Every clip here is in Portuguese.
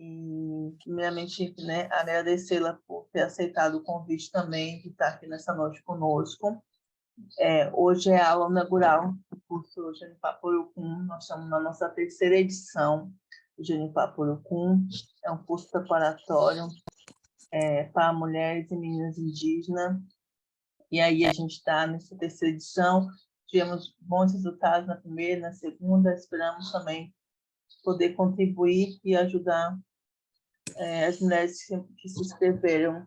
E, primeiramente, né, agradecê-la por ter aceitado o convite também de estar aqui nessa noite conosco. Hoje é a aula inaugural do curso Genipapo Urucum. Nós estamos na nossa terceira edição do Genipapo Urucum. É um curso preparatório para mulheres e meninas indígenas. E aí a gente está nessa terceira edição. Tivemos bons resultados na primeira, na segunda. Esperamos também poder contribuir e ajudar as mulheres que se inscreveram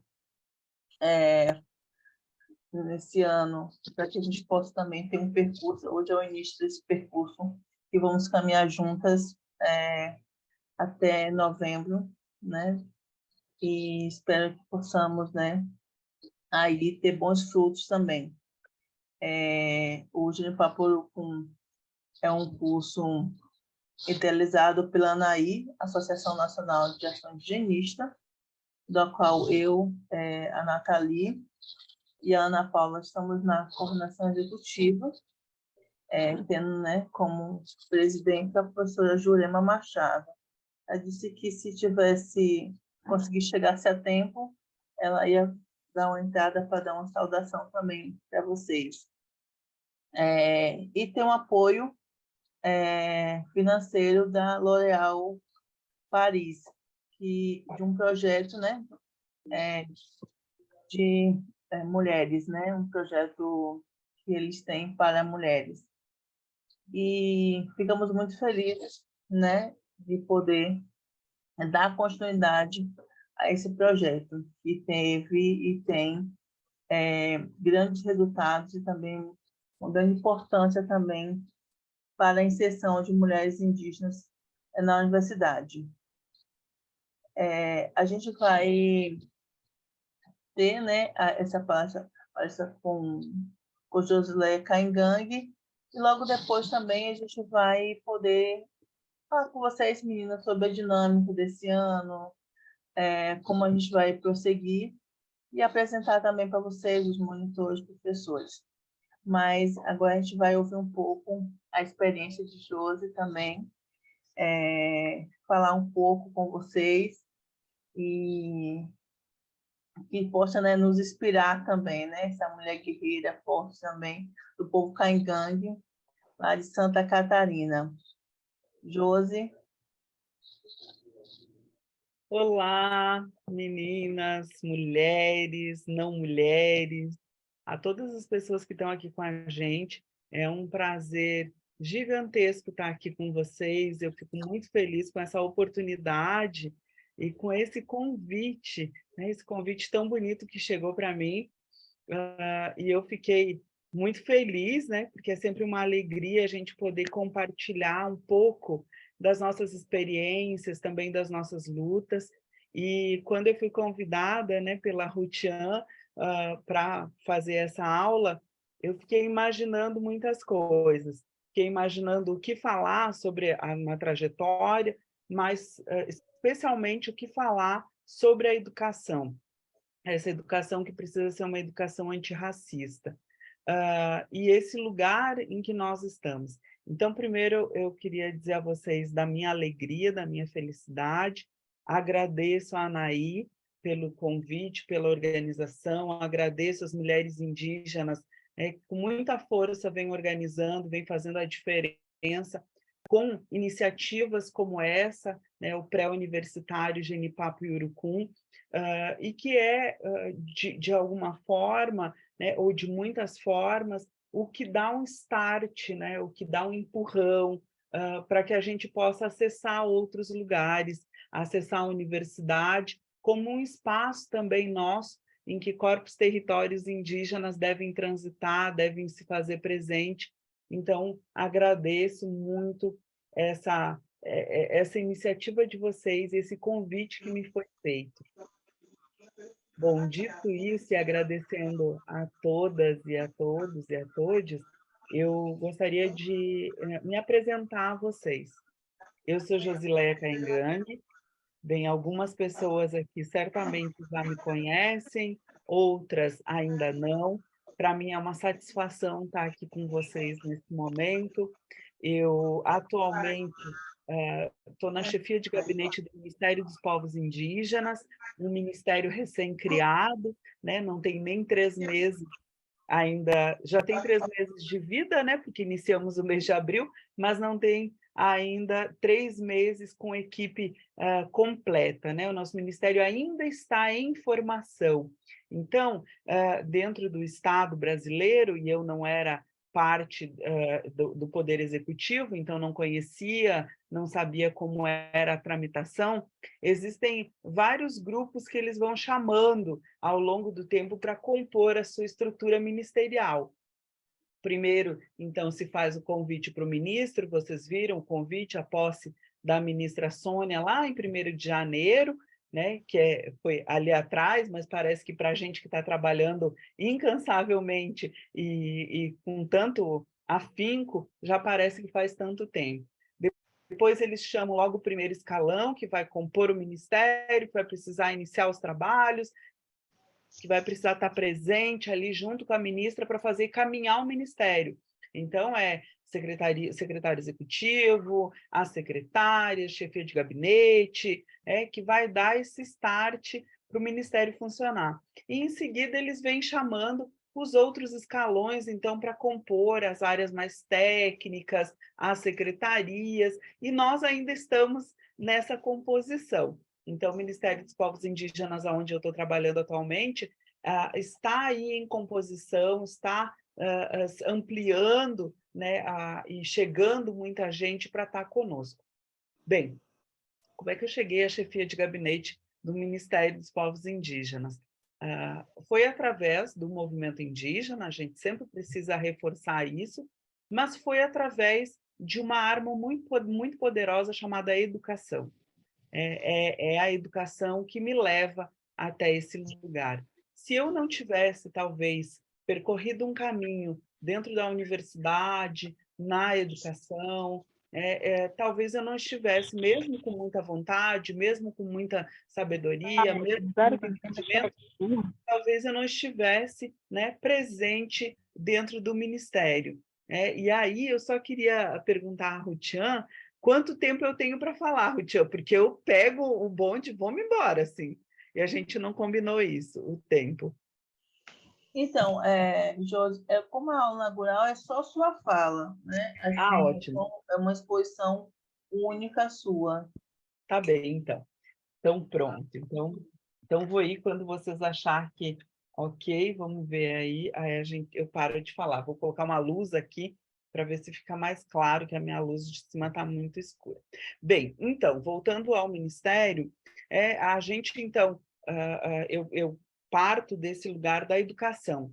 nesse ano, para que a gente possa também ter um percurso. Hoje é o início desse percurso, e vamos caminhar juntas até novembro, né? E espero que possamos, né, aí ter bons frutos também. O Genipapo Urucum é um curso idealizado pela ANAI, Associação Nacional de Ação Indigenista, da qual eu, a Nathalie e a Ana Paula estamos na coordenação executiva, tendo, né, como presidente a professora Jurema Machado. Ela disse que se conseguir chegar-se a tempo, ela ia dar uma entrada para dar uma saudação também para vocês. E tem um apoio financeiro da L'Oréal Paris, de um projeto, né, de mulheres, né, um projeto que eles têm para mulheres. E ficamos muito felizes, né, de poder dar continuidade a esse projeto, que teve e tem grandes resultados e também uma grande importância também para a inserção de mulheres indígenas na universidade. A gente vai ter, né, essa palestra com Josileia Caingangue, e logo depois também a gente vai poder falar com vocês, meninas, sobre a dinâmica desse ano, como a gente vai prosseguir, e apresentar também para vocês, os monitores, professores. Mas agora a gente vai ouvir um pouco a experiência de Josi também, falar um pouco com vocês e que possa, né, nos inspirar também, né? Essa mulher guerreira forte também, do povo Caingangue, lá de Santa Catarina. Josi. Olá, meninas, mulheres, não mulheres, a todas as pessoas que estão aqui com a gente. É um prazer gigantesco estar aqui com vocês. Eu fico muito feliz com essa oportunidade e com esse convite, né? Esse convite tão bonito que chegou para mim. E eu fiquei muito feliz, né? Porque é sempre uma alegria a gente poder compartilhar um pouco das nossas experiências, também das nossas lutas. E quando eu fui convidada, né, pela Rutian para fazer essa aula, eu fiquei imaginando muitas coisas. Fiquei imaginando o que falar sobre uma trajetória, mas especialmente o que falar sobre a educação. Essa educação que precisa ser uma educação antirracista. E esse lugar em que nós estamos. Então, primeiro, eu queria dizer a vocês da minha alegria, da minha felicidade. Agradeço a Anaí pelo convite, pela organização, agradeço as mulheres indígenas, que com muita força vem organizando, vem fazendo a diferença, com iniciativas como essa, né, o pré-universitário Genipapo Urucum, e que de alguma forma, né, ou de muitas formas, o que dá um start, né, o que dá um empurrão para que a gente possa acessar outros lugares, acessar a universidade, como um espaço também nosso, em que corpos territórios indígenas devem transitar, devem se fazer presente. Então, agradeço muito essa iniciativa de vocês, esse convite que me foi feito. Bom, dito isso, e agradecendo a todas e a todos e a todes, eu gostaria de me apresentar a vocês. Eu sou Josileia Caingangue, bem, algumas pessoas aqui certamente já me conhecem, outras ainda não. Para mim é uma satisfação estar aqui com vocês nesse momento. Eu atualmente estou na chefia de gabinete do Ministério dos Povos Indígenas, um ministério recém-criado, né? Não tem nem 3 meses ainda, já tem 3 meses de vida, né? Porque iniciamos o mês de abril, mas não tem ainda 3 meses com equipe completa, né? O nosso ministério ainda está em formação. Então, dentro do Estado brasileiro, e eu não era parte do Poder Executivo, então não conhecia, não sabia como era a tramitação, existem vários grupos que eles vão chamando ao longo do tempo para compor a sua estrutura ministerial. Primeiro, então, se faz o convite para o ministro, vocês viram o convite, a posse da ministra Sônia lá em 1º de janeiro, né, que foi ali atrás, mas parece que para a gente que está trabalhando incansavelmente e com tanto afinco, já parece que faz tanto tempo. Depois eles chamam logo o primeiro escalão, que vai compor o ministério, que vai precisar iniciar os trabalhos, que vai precisar estar presente ali junto com a ministra para fazer caminhar o ministério. Então, secretário executivo, a secretária, chefia de gabinete, que vai dar esse start para o ministério funcionar. E, em seguida, eles vêm chamando os outros escalões, então, para compor as áreas mais técnicas, as secretarias, e nós ainda estamos nessa composição. Então, o Ministério dos Povos Indígenas, onde eu estou trabalhando atualmente, está aí em composição, está ampliando, né, e chegando muita gente para estar conosco. Bem, como é que eu cheguei à chefia de gabinete do Ministério dos Povos Indígenas? Foi através do movimento indígena, a gente sempre precisa reforçar isso, mas foi através de uma arma muito poderosa chamada educação. É a educação que me leva até esse lugar. Se eu não tivesse, talvez, percorrido um caminho dentro da universidade, na educação, talvez eu não estivesse, mesmo com muita vontade, mesmo com muita sabedoria, mesmo com muito entendimento, talvez eu não estivesse, né, presente dentro do ministério. E aí eu só queria perguntar a Rutian quanto tempo eu tenho para falar, Rutian, porque eu pego o bonde e vou-me embora, assim. E a gente não combinou isso, o tempo. Então, Josi, como a aula inaugural é só sua fala, né? Assim, Ótimo. é uma exposição única sua. Tá bem, então. Então, pronto. Então vou ir quando vocês acharem que ok, vamos ver aí eu paro de falar. Vou colocar uma luz aqui para ver se fica mais claro, que a minha luz de cima está muito escura. Bem, então, voltando ao Ministério, a gente, então, eu parto desse lugar da educação.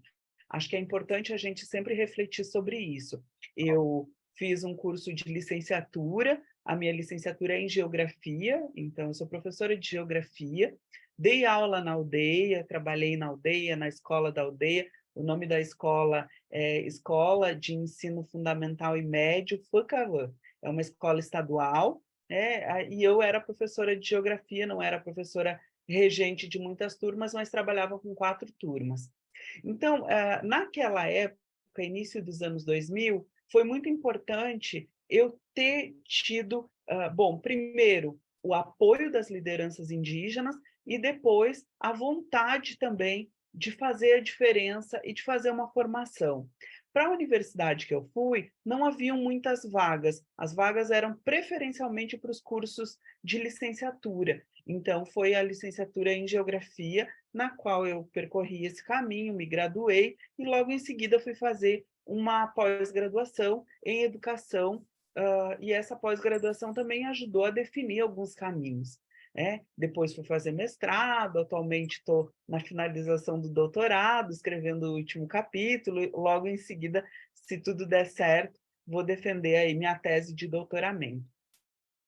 Acho que é importante a gente sempre refletir sobre isso. Eu fiz um curso de licenciatura, a minha licenciatura é em Geografia, então eu sou professora de Geografia, dei aula na aldeia, trabalhei na aldeia, na escola da aldeia, o nome da escola é Escola de Ensino Fundamental e Médio FUCAVAN, é uma escola estadual, e eu era professora de Geografia, não era professora regente de muitas turmas, mas trabalhava com 4 turmas. Então, naquela época, início dos anos 2000, foi muito importante eu ter tido, bom, primeiro, o apoio das lideranças indígenas e depois a vontade também de fazer a diferença e de fazer uma formação. Para a universidade que eu fui, não haviam muitas vagas. As vagas eram preferencialmente para os cursos de licenciatura. Então, foi a licenciatura em Geografia, na qual eu percorri esse caminho, me graduei e logo em seguida fui fazer uma pós-graduação em Educação, e essa pós-graduação também ajudou a definir alguns caminhos. Depois fui fazer mestrado, atualmente estou na finalização do doutorado, escrevendo o último capítulo, e logo em seguida, se tudo der certo, vou defender aí minha tese de doutoramento.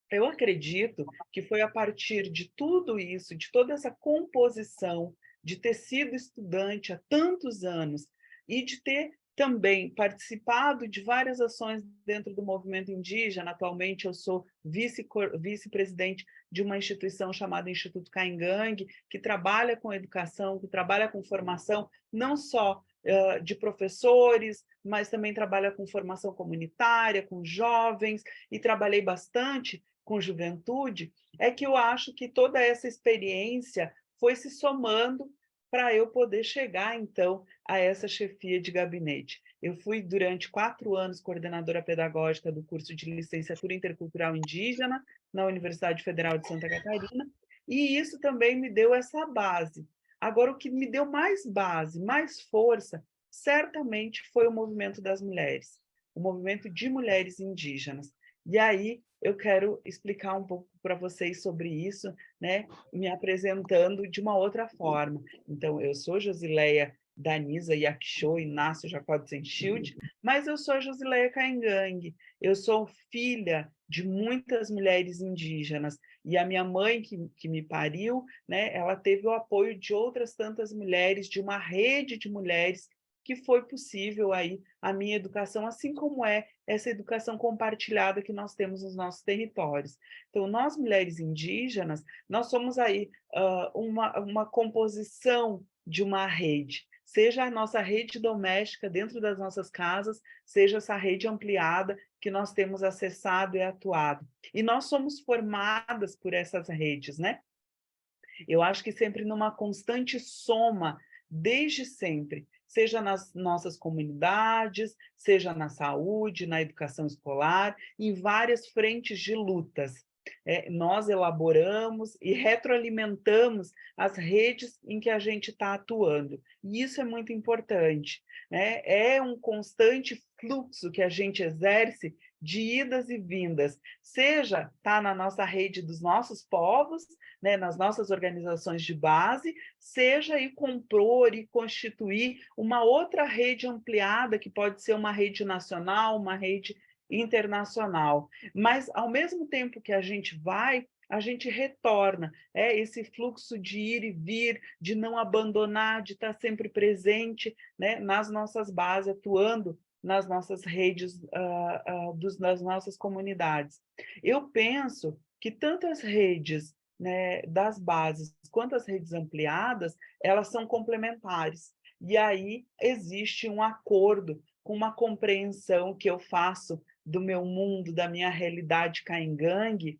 Eu acredito que foi a partir de tudo isso, de toda essa composição, de ter sido estudante há tantos anos e de ter também participado de várias ações dentro do movimento indígena. Atualmente eu sou vice-presidente de uma instituição chamada Instituto Caingangue, que trabalha com educação, que trabalha com formação, não só de professores, mas também trabalha com formação comunitária, com jovens, e trabalhei bastante com juventude, é que eu acho que toda essa experiência foi se somando para eu poder chegar, então, a essa chefia de gabinete. Eu fui, durante 4 anos, coordenadora pedagógica do curso de licenciatura intercultural indígena na Universidade Federal de Santa Catarina, e isso também me deu essa base. Agora, o que me deu mais base, mais força, certamente foi o movimento das mulheres, o movimento de mulheres indígenas. E aí eu quero explicar um pouco para vocês sobre isso, né, me apresentando de uma outra forma. Então, eu sou Josileia Danisa Yaksho Inácio Jacó Senschild, mas eu sou Josileia Caingangue. Eu sou filha de muitas mulheres indígenas, e a minha mãe, que me pariu, né, ela teve o apoio de outras tantas mulheres, de uma rede de mulheres, que foi possível aí a minha educação, assim como é essa educação compartilhada que nós temos nos nossos territórios. Então, nós, mulheres indígenas, nós somos aí uma composição de uma rede, seja a nossa rede doméstica dentro das nossas casas, seja essa rede ampliada que nós temos acessado e atuado. E nós somos formadas por essas redes, né? Eu acho que sempre numa constante soma, desde sempre, seja nas nossas comunidades, seja na saúde, na educação escolar, em várias frentes de lutas. Nós elaboramos e retroalimentamos as redes em que a gente está atuando. E isso é muito importante, né? É um constante fluxo que a gente exerce de idas e vindas, seja tá na nossa rede dos nossos povos, né, nas nossas organizações de base, seja aí compor e constituir uma outra rede ampliada, que pode ser uma rede nacional, uma rede internacional. Mas, ao mesmo tempo que a gente vai, a gente retorna. Esse fluxo de ir e vir, de não abandonar, de estar sempre presente, né, nas nossas bases, atuando nas nossas redes, das nossas comunidades. Eu penso que tanto as redes, né, das bases quanto as redes ampliadas, elas são complementares. E aí existe um acordo com uma compreensão que eu faço do meu mundo, da minha realidade caingangue,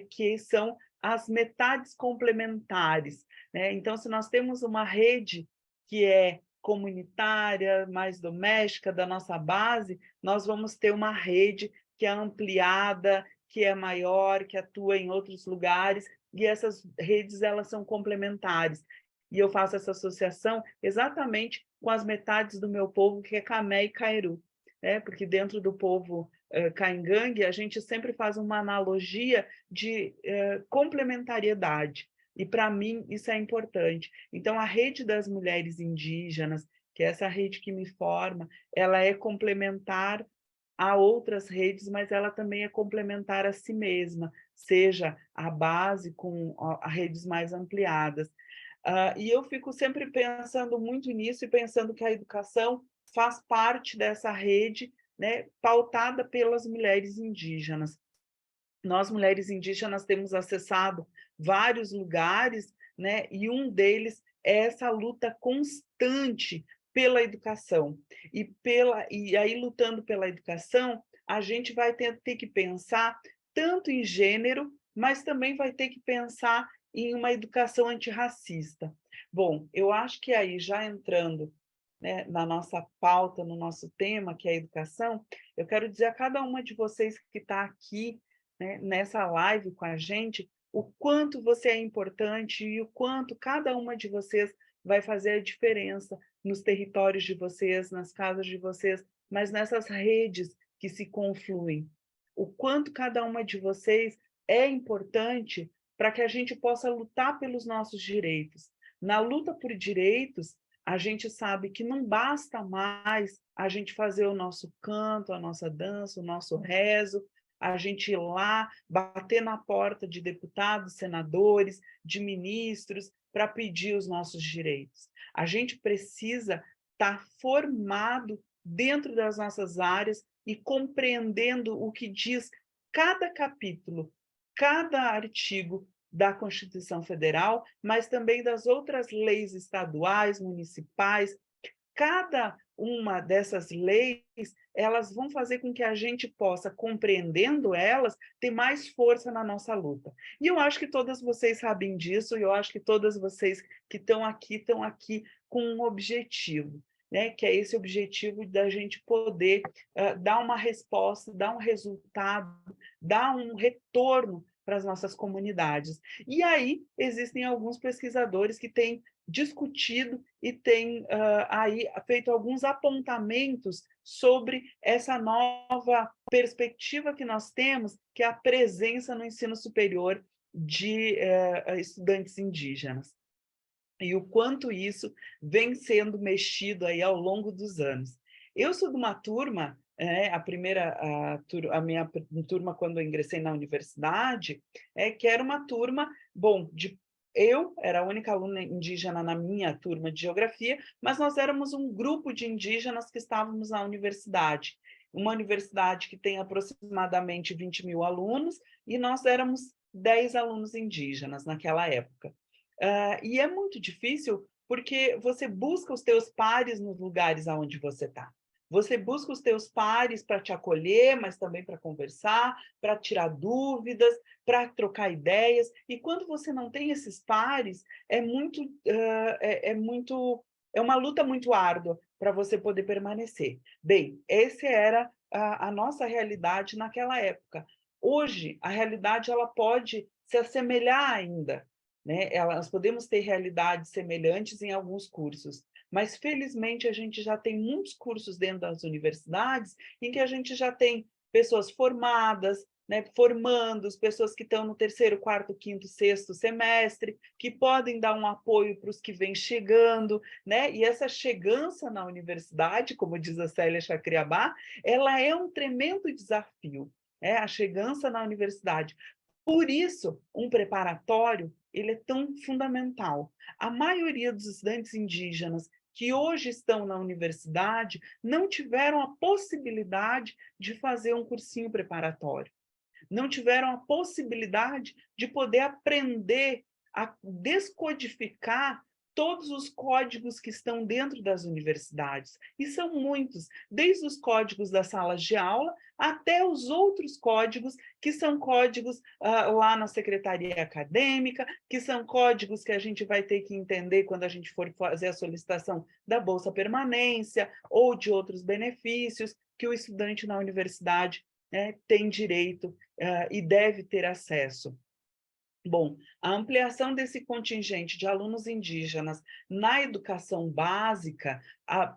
que são as metades complementares, né? Então, se nós temos uma rede que é comunitária, mais doméstica, da nossa base, nós vamos ter uma rede que é ampliada, que é maior, que atua em outros lugares, e essas redes, elas são complementares. E eu faço essa associação exatamente com as metades do meu povo, que é Camé e Cairu, porque dentro do povo caingangue, a gente sempre faz uma analogia de complementariedade, e para mim isso é importante. Então, a rede das mulheres indígenas, que é essa rede que me forma, ela é complementar a outras redes, mas ela também é complementar a si mesma, seja a base com redes mais ampliadas. E eu fico sempre pensando muito nisso e pensando que a educação faz parte dessa rede, né, pautada pelas mulheres indígenas. Nós, mulheres indígenas, temos acessado vários lugares, né, e um deles é essa luta constante pela educação. E aí, lutando pela educação, a gente vai ter que pensar tanto em gênero, mas também vai ter que pensar em uma educação antirracista. Bom, eu acho que aí, já entrando, né, na nossa pauta, no nosso tema, que é a educação, eu quero dizer a cada uma de vocês que está aqui, né, nessa live com a gente, o quanto você é importante e o quanto cada uma de vocês vai fazer a diferença nos territórios de vocês, nas casas de vocês, mas nessas redes que se confluem. O quanto cada uma de vocês é importante para que a gente possa lutar pelos nossos direitos. Na luta por direitos, a gente sabe que não basta mais a gente fazer o nosso canto, a nossa dança, o nosso rezo, a gente ir lá, bater na porta de deputados, senadores, de ministros, para pedir os nossos direitos. A gente precisa estar formado dentro das nossas áreas e compreendendo o que diz cada capítulo, cada artigo da Constituição Federal, mas também das outras leis estaduais, municipais, cada uma dessas leis, elas vão fazer com que a gente possa, compreendendo elas, ter mais força na nossa luta. E eu acho que todas vocês sabem disso, e eu acho que todas vocês que estão aqui com um objetivo, né? Que é esse objetivo da gente poder dar uma resposta, dar um resultado, dar um retorno para as nossas comunidades. E aí existem alguns pesquisadores que têm discutido e têm aí feito alguns apontamentos sobre essa nova perspectiva que nós temos, que é a presença no ensino superior de estudantes indígenas. E o quanto isso vem sendo mexido aí ao longo dos anos. Eu sou de uma turma, a minha turma quando eu ingressei na universidade, que era uma turma, bom, eu era a única aluna indígena na minha turma de geografia, mas nós éramos um grupo de indígenas que estávamos na universidade. Uma universidade que tem aproximadamente 20 mil alunos, e nós éramos 10 alunos indígenas naquela época. E é muito difícil porque você busca os teus pares nos lugares aonde você está. Você busca os teus pares para te acolher, mas também para conversar, para tirar dúvidas, para trocar ideias. E quando você não tem esses pares, é uma luta muito árdua para você poder permanecer. Bem, essa era a nossa realidade naquela época. Hoje, a realidade ela pode se assemelhar ainda, né? Nós podemos ter realidades semelhantes em alguns cursos, mas felizmente a gente já tem muitos cursos dentro das universidades em que a gente já tem pessoas formadas, né, formandos, pessoas que estão no terceiro, quarto, quinto, sexto semestre, que podem dar um apoio para os que vêm chegando, né? E essa chegança na universidade, como diz a Célia Chacriabá, ela é um tremendo desafio, a chegança na universidade. Por isso, um preparatório ele é tão fundamental. A maioria dos estudantes indígenas que hoje estão na universidade não tiveram a possibilidade de fazer um cursinho preparatório, não tiveram a possibilidade de poder aprender a descodificar todos os códigos que estão dentro das universidades. E são muitos, desde os códigos das salas de aula até os outros códigos, que são códigos lá na secretaria acadêmica, que são códigos que a gente vai ter que entender quando a gente for fazer a solicitação da Bolsa Permanência ou de outros benefícios que o estudante na universidade tem direito e deve ter acesso. Bom, a ampliação desse contingente de alunos indígenas na educação básica,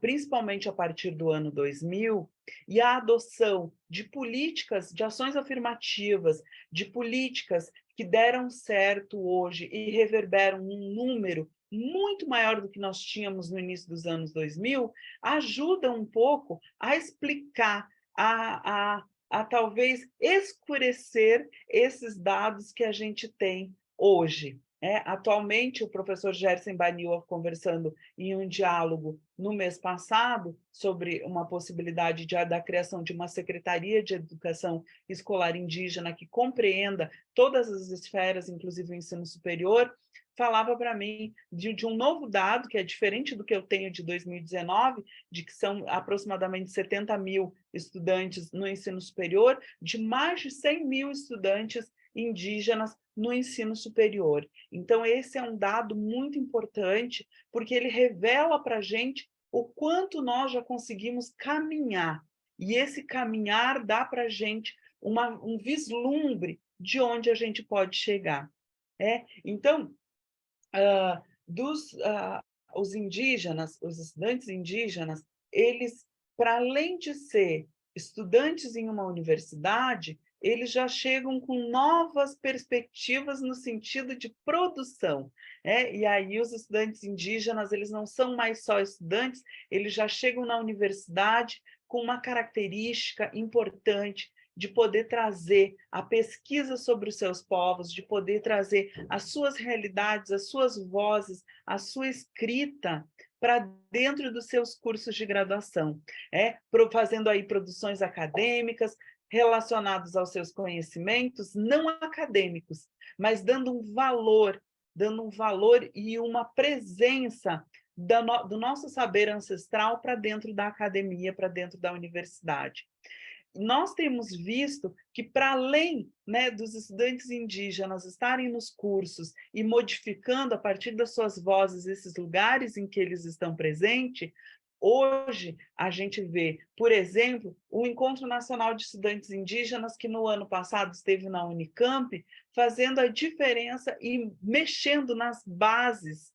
principalmente a partir do ano 2000, e a adoção de políticas, de ações afirmativas, de políticas que deram certo hoje e reverberam um número muito maior do que nós tínhamos no início dos anos 2000, ajuda um pouco a explicar, a talvez escurecer esses dados que a gente tem hoje. Atualmente, o professor Gerson Baniwa, conversando em um diálogo no mês passado sobre uma possibilidade da criação de uma Secretaria de Educação Escolar Indígena que compreenda todas as esferas, inclusive o ensino superior, falava para mim de um novo dado, que é diferente do que eu tenho de 2019, de que são aproximadamente 70 mil estudantes no ensino superior, de mais de 100 mil estudantes indígenas no ensino superior. Então, esse é um dado muito importante, porque ele revela para a gente o quanto nós já conseguimos caminhar. E esse caminhar dá para a gente um vislumbre de onde a gente pode chegar. Então, os indígenas, os estudantes indígenas, eles, para além de ser estudantes em uma universidade, eles já chegam com novas perspectivas no sentido de produção. E aí os estudantes indígenas, eles não são mais só estudantes, eles já chegam na universidade com uma característica importante de poder trazer a pesquisa sobre os seus povos, de poder trazer as suas realidades, as suas vozes, a sua escrita para dentro dos seus cursos de graduação, fazendo aí produções acadêmicas relacionadas aos seus conhecimentos, não acadêmicos, mas dando um valor e uma presença do nosso saber ancestral para dentro da academia, para dentro da universidade. Nós temos visto que, para além, né, dos estudantes indígenas estarem nos cursos e modificando, a partir das suas vozes, esses lugares em que eles estão presentes, hoje a gente vê, por exemplo, o Encontro Nacional de Estudantes Indígenas, que no ano passado esteve na Unicamp, fazendo a diferença e mexendo nas bases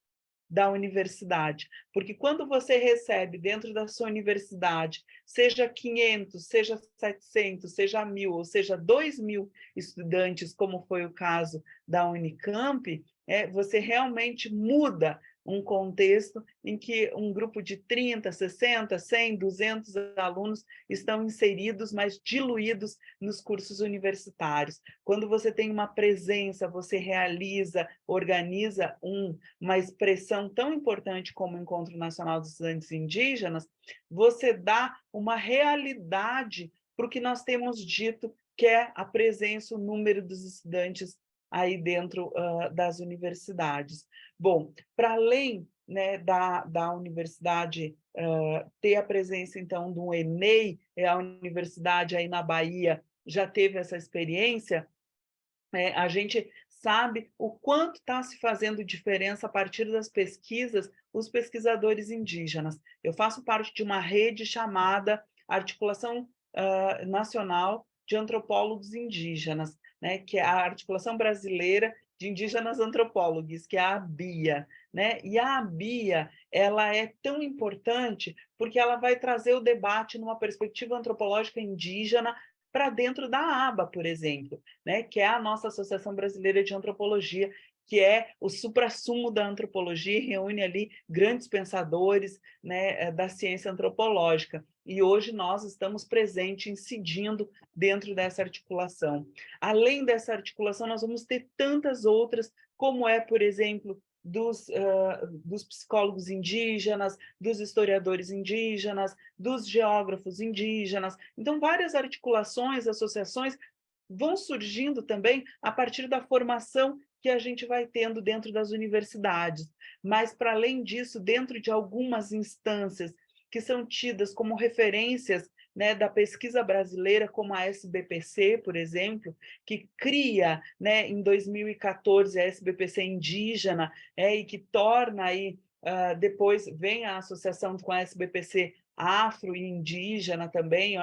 da universidade, porque quando você recebe dentro da sua universidade, seja 500, seja 700, seja 1.000, ou seja 2.000 estudantes, como foi o caso da Unicamp, você realmente muda um contexto em que um grupo de 30, 60, 100, 200 alunos estão inseridos, mas diluídos nos cursos universitários. Quando você tem uma presença, você realiza, organiza uma expressão tão importante como o Encontro Nacional dos Estudantes Indígenas, você dá uma realidade para o que nós temos dito, que é a presença, o número dos estudantes aí dentro das universidades. Bom, para além, né, da universidade ter a presença, então, do ENEI, a universidade aí na Bahia já teve essa experiência, a gente sabe o quanto está se fazendo diferença a partir das pesquisas, os pesquisadores indígenas. Eu faço parte de uma rede chamada Articulação Nacional de Antropólogos Indígenas, né, que é a Articulação Brasileira de Indígenas Antropólogos, que é a ABIA, né? E a ABIA, ela é tão importante porque ela vai trazer o debate numa perspectiva antropológica indígena para dentro da ABA, por exemplo, né? Que é a nossa Associação Brasileira de Antropologia, que é o suprassumo da antropologia, reúne ali grandes pensadores, né, da ciência antropológica. E hoje nós estamos presentes, incidindo dentro dessa articulação. Além dessa articulação, nós vamos ter tantas outras, como é, por exemplo, dos psicólogos indígenas, dos historiadores indígenas, dos geógrafos indígenas. Então, várias articulações, associações vão surgindo também a partir da formação que a gente vai tendo dentro das universidades. Mas, para além disso, dentro de algumas instâncias que são tidas como referências, né, da pesquisa brasileira, como a SBPC, por exemplo, que cria, né, em 2014 a SBPC indígena, e que torna aí, depois vem a associação com a SBPC afro e indígena também,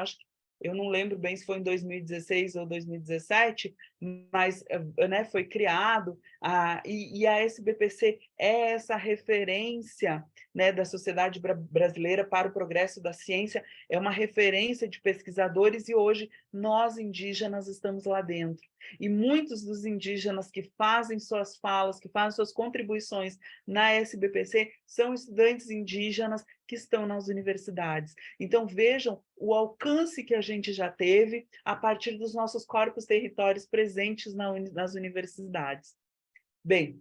eu não lembro bem se foi em 2016 ou 2017, mas, né, foi criado, e a SBPC é essa referência, né, da sociedade brasileira para o progresso da ciência, é uma referência de pesquisadores, e hoje nós, indígenas, estamos lá dentro. E muitos dos indígenas que fazem suas falas, que fazem suas contribuições na SBPC, são estudantes indígenas que estão nas universidades. Então, vejam o alcance que a gente já teve a partir dos nossos corpos territórios presentes nas universidades. Bem,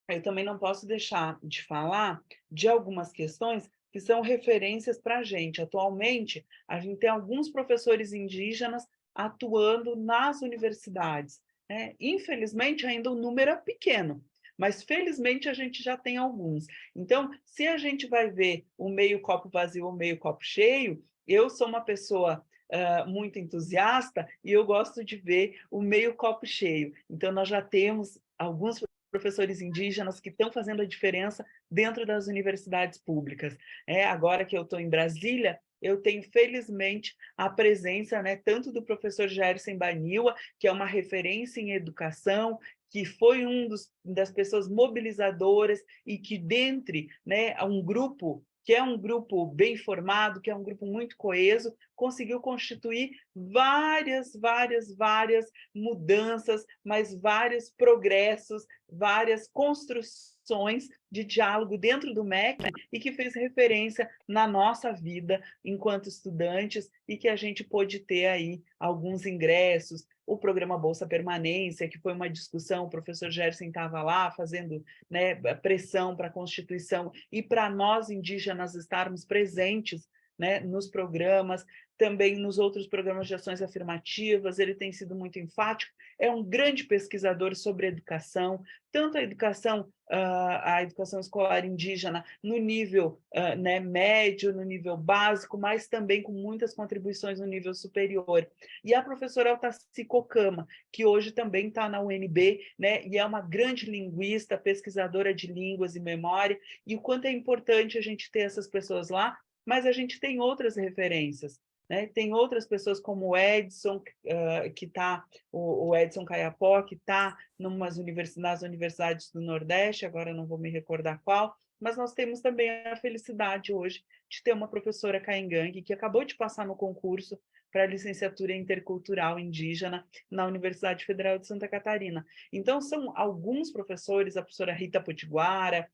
eu também não posso deixar de falar de algumas questões que são referências para a gente. Atualmente, a gente tem alguns professores indígenas atuando nas universidades, né? Infelizmente, ainda o número é pequeno, mas felizmente a gente já tem alguns. Então, se a gente vai ver o meio copo vazio ou meio copo cheio, eu sou uma pessoa muito entusiasta e eu gosto de ver o meio copo cheio. Então, nós já temos alguns professores indígenas que estão fazendo a diferença dentro das universidades públicas. Agora que eu estou em Brasília, eu tenho, felizmente, a presença, né, tanto do professor Gerson Baniwa, que é uma referência em educação, que foi das pessoas mobilizadoras e que, dentre, né, um grupo que é um grupo bem formado, que é um grupo muito coeso, conseguiu constituir várias mudanças, mas vários progressos, várias construções de diálogo dentro do MEC e que fez referência na nossa vida enquanto estudantes e que a gente pôde ter aí alguns ingressos, o programa Bolsa Permanência, que foi uma discussão, o professor Gerson estava lá fazendo, né, pressão para a Constituição e para nós indígenas estarmos presentes né, nos programas, também nos outros programas de ações afirmativas, ele tem sido muito enfático, é um grande pesquisador sobre educação, tanto a educação escolar indígena no nível né, médio, no nível básico, mas também com muitas contribuições no nível superior. E a professora Altaci Cocama, que hoje também está na UNB, né, e é uma grande linguista, pesquisadora de línguas e memória, e o quanto é importante a gente ter essas pessoas lá, mas a gente tem outras referências. Né? Tem outras pessoas como o Edson, que está, o Edson Caiapó, que está nas universidades do Nordeste, agora não vou me recordar qual, mas nós temos também a felicidade hoje de ter uma professora Caingangue, que acabou de passar no concurso para a licenciatura intercultural indígena na Universidade Federal de Santa Catarina. Então, são alguns professores, a professora Rita Potiguara,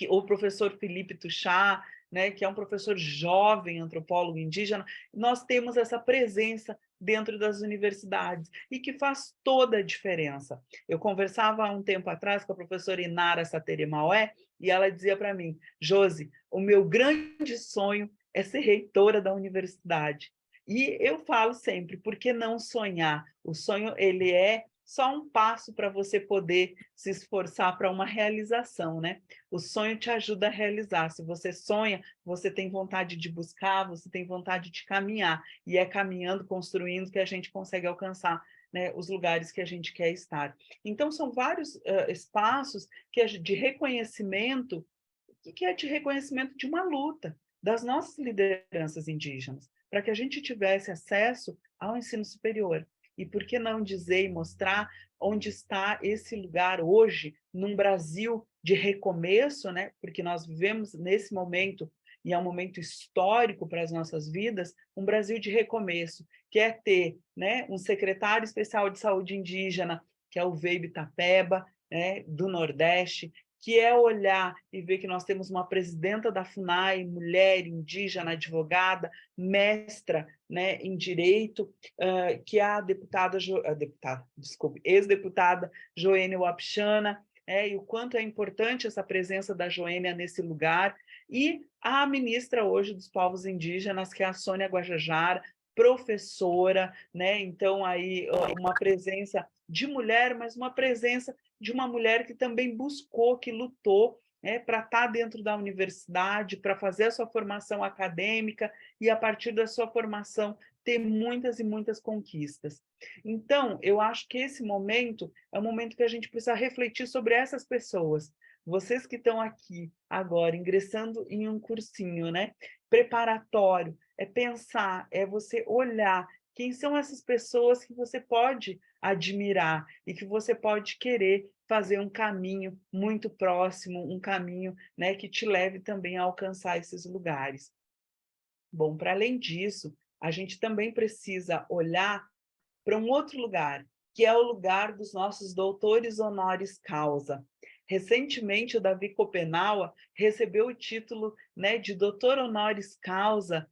o professor Felipe Tuchá, né, que é um professor jovem, antropólogo indígena, nós temos essa presença dentro das universidades e que faz toda a diferença. Eu conversava há um tempo atrás com a professora Inara Sateremaué e ela dizia para mim, Josi, o meu grande sonho é ser reitora da universidade. E eu falo sempre, por que não sonhar? O sonho, ele é só um passo para você poder se esforçar para uma realização, né? O sonho te ajuda a realizar. Se você sonha, você tem vontade de buscar, você tem vontade de caminhar. E é caminhando, construindo, que a gente consegue alcançar, né, os lugares que a gente quer estar. Então, são vários espaços de reconhecimento, que é de reconhecimento de uma luta das nossas lideranças indígenas, para que a gente tivesse acesso ao ensino superior. E por que não dizer e mostrar onde está esse lugar hoje, num Brasil de recomeço, né? Porque nós vivemos nesse momento, e é um momento histórico para as nossas vidas, um Brasil de recomeço, que é ter, né, um secretário especial de saúde indígena, que é o Veibe Tapeba, né, do Nordeste, que é olhar e ver que nós temos uma presidenta da FUNAI, mulher, indígena, advogada, mestra, né, em direito, que é a ex-deputada Joênia Wapichana, e o quanto é importante essa presença da Joênia nesse lugar, e a ministra hoje dos povos indígenas, que é a Sônia Guajajara, professora, né? Então aí uma presença de mulher, mas uma presença de uma mulher que também buscou, que lutou, né, para estar dentro da universidade, para fazer a sua formação acadêmica e, a partir da sua formação, ter muitas e muitas conquistas. Então, eu acho que esse momento é um momento que a gente precisa refletir sobre essas pessoas. Vocês que estão aqui agora, ingressando em um cursinho, né, preparatório, é pensar, é você olhar quem são essas pessoas que você pode admirar e que você pode querer fazer um caminho muito próximo, um caminho, né, que te leve também a alcançar esses lugares. Bom, para além disso, a gente também precisa olhar para um outro lugar, que é o lugar dos nossos doutores honoris causa. Recentemente, o Davi Copenaua recebeu o título, né, de doutor honoris causa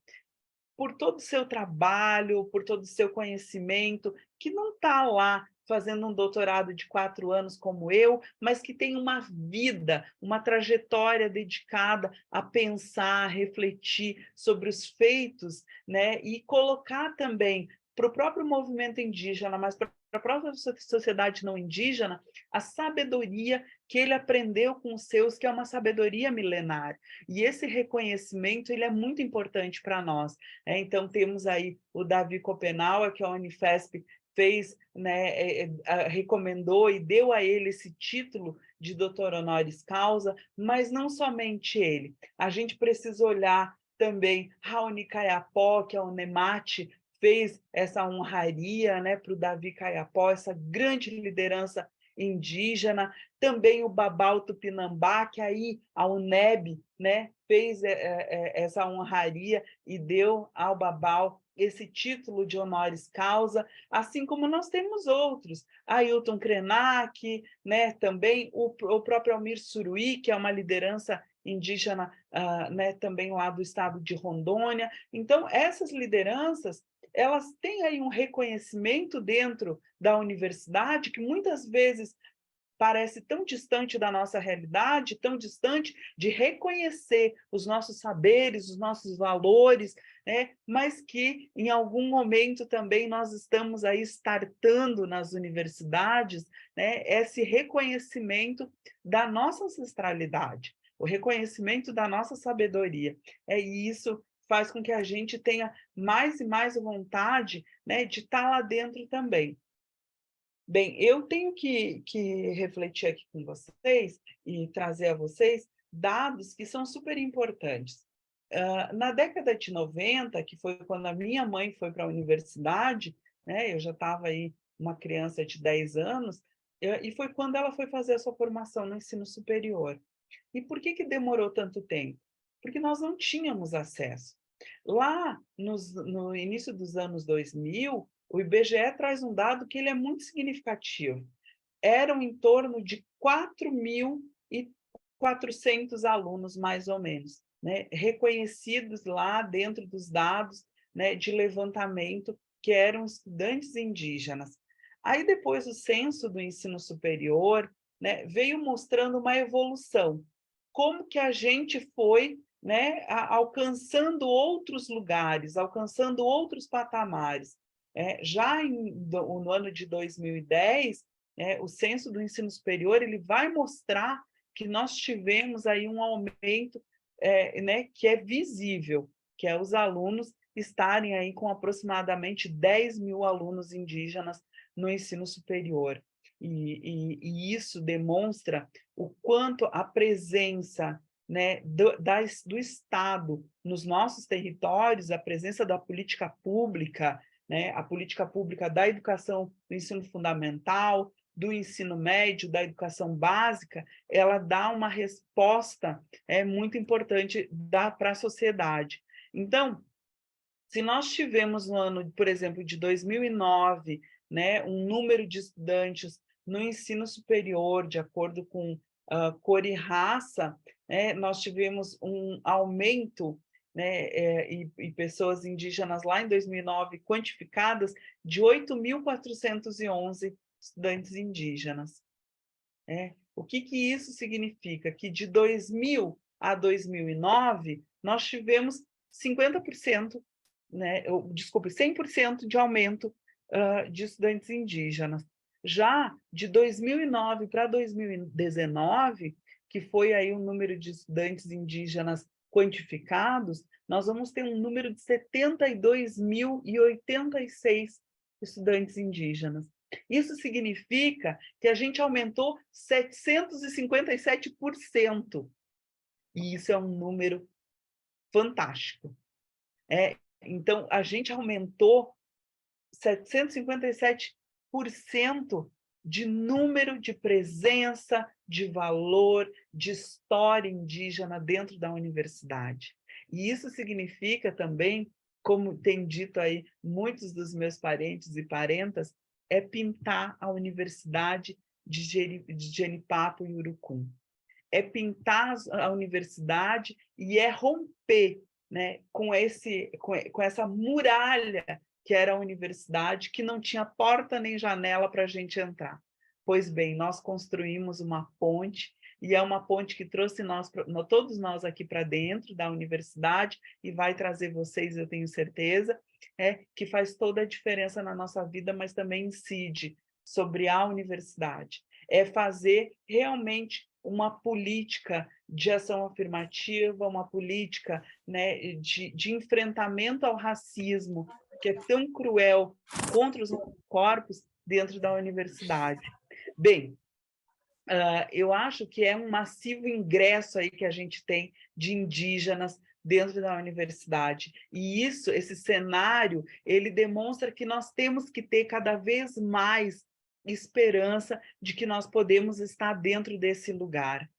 por todo o seu trabalho, por todo o seu conhecimento, que não está lá fazendo um doutorado de 4 anos como eu, mas que tem uma vida, uma trajetória dedicada a pensar, a refletir sobre os feitos, né? E colocar também para o próprio movimento indígena, mas para a própria sociedade não indígena, a sabedoria que ele aprendeu com os seus, que é uma sabedoria milenar. E esse reconhecimento ele é muito importante para nós. Então, temos aí o Davi Copenaua, que a Unifesp fez, né, recomendou e deu a ele esse título de doutor honoris causa, mas não somente ele. A gente precisa olhar também Raoni Caiapó, que a Unemate fez essa honraria, né, para o Davi Caiapó, essa grande liderança indígena, também o Babau Tupinambá, que aí a UNEB, né, fez essa honraria e deu ao Babau esse título de honoris causa, assim como nós temos outros, Ailton Krenak, né, também o próprio Almir Suruí, que é uma liderança indígena, né, também lá do estado de Rondônia. Então, essas lideranças, elas têm aí um reconhecimento dentro da universidade que muitas vezes parece tão distante da nossa realidade, tão distante de reconhecer os nossos saberes, os nossos valores, né? Mas que em algum momento também nós estamos aí startando nas universidades, né? Esse reconhecimento da nossa ancestralidade, o reconhecimento da nossa sabedoria. E isso faz com que a gente tenha mais e mais vontade, né, de estar lá dentro também. Bem, eu tenho que refletir aqui com vocês e trazer a vocês dados que são super importantes. Na década de 90, que foi quando a minha mãe foi para a universidade, né, eu já estava aí uma criança de 10 anos, e foi quando ela foi fazer a sua formação no ensino superior. E por que demorou tanto tempo? Porque nós não tínhamos acesso. Lá, no início dos anos 2000, o IBGE traz um dado que ele é muito significativo. Eram em torno de 4.400 alunos, mais ou menos, né, reconhecidos lá dentro dos dados, né, de levantamento, que eram estudantes indígenas. Aí, depois, o censo do ensino superior, né, veio mostrando uma evolução. Como que a gente foi, né, alcançando outros lugares, alcançando outros patamares. Já no ano de 2010, o censo do ensino superior ele vai mostrar que nós tivemos aí um aumento, né, que é visível, que é os alunos estarem aí com aproximadamente 10 mil alunos indígenas no ensino superior. E isso demonstra o quanto a presença, né, do Estado nos nossos territórios, a presença da política pública, né, a política pública da educação do ensino fundamental, do ensino médio, da educação básica, ela dá uma resposta muito importante para a sociedade. Então, se nós tivemos no ano, por exemplo, de 2009, né, um número de estudantes no ensino superior, de acordo com cor e raça, né, nós tivemos um aumento, né, e pessoas indígenas lá em 2009 quantificadas de 8.411 estudantes indígenas. O que isso significa? Que de 2000 a 2009, nós tivemos 50%, né, desculpe, 100% de aumento de estudantes indígenas. Já de 2009 para 2019, que foi aí o número de estudantes indígenas quantificados, nós vamos ter um número de 72.086 estudantes indígenas. Isso significa que a gente aumentou 757%. E isso é um número fantástico. Então, a gente aumentou 757% de número de presença, de valor, de história indígena dentro da universidade. E isso significa também, como tem dito aí muitos dos meus parentes e parentas, é pintar a universidade de Jenipapo e Urucum. É pintar a universidade e é romper, né, com essa muralha que era a universidade, que não tinha porta nem janela para a gente entrar. Pois bem, nós construímos uma ponte, e é uma ponte que trouxe todos nós aqui para dentro da universidade, e vai trazer vocês, eu tenho certeza, que faz toda a diferença na nossa vida, mas também incide sobre a universidade. É fazer realmente uma política de ação afirmativa, uma política, né, de enfrentamento ao racismo, que é tão cruel contra os corpos dentro da universidade. Bem, eu acho que é um massivo ingresso aí que a gente tem de indígenas dentro da universidade. E esse cenário, ele demonstra que nós temos que ter cada vez mais esperança de que nós podemos estar dentro desse lugar.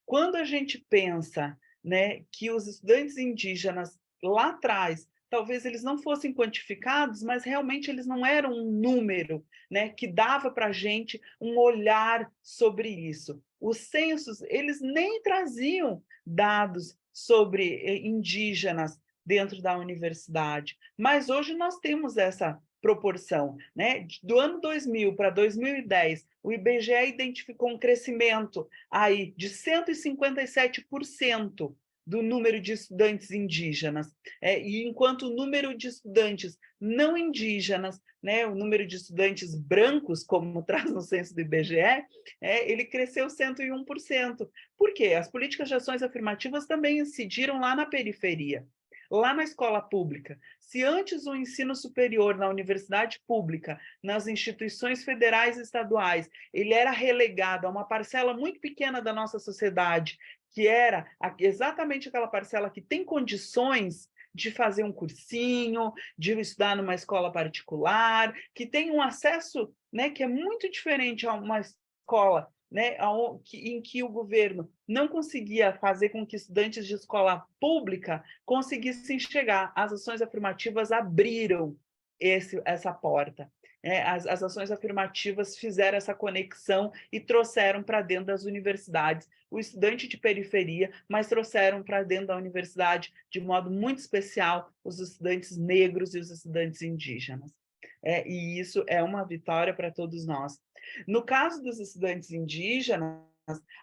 Quando a gente pensa, né, que os estudantes indígenas lá atrás, talvez eles não fossem quantificados, mas realmente eles não eram um número, né, que dava para a gente um olhar sobre isso. Os censos, eles nem traziam dados sobre indígenas dentro da universidade, mas hoje nós temos essa proporção, né? Do ano 2000 para 2010, o IBGE identificou um crescimento aí de 157% do número de estudantes indígenas, e enquanto o número de estudantes não indígenas, né, o número de estudantes brancos, como traz no censo do IBGE, ele cresceu 101%. Por quê? As políticas de ações afirmativas também incidiram lá na periferia, lá na escola pública. Se antes o ensino superior na universidade pública, nas instituições federais e estaduais, ele era relegado a uma parcela muito pequena da nossa sociedade, que era exatamente aquela parcela que tem condições de fazer um cursinho, de estudar numa escola particular, que tem um acesso, né, que é muito diferente a uma escola, né, em que o governo não conseguia fazer com que estudantes de escola pública conseguissem chegar. As ações afirmativas abriram essa porta. As ações afirmativas fizeram essa conexão e trouxeram para dentro das universidades o estudante de periferia, mas trouxeram para dentro da universidade, de modo muito especial, os estudantes negros e os estudantes indígenas. E isso é uma vitória para todos nós. No caso dos estudantes indígenas,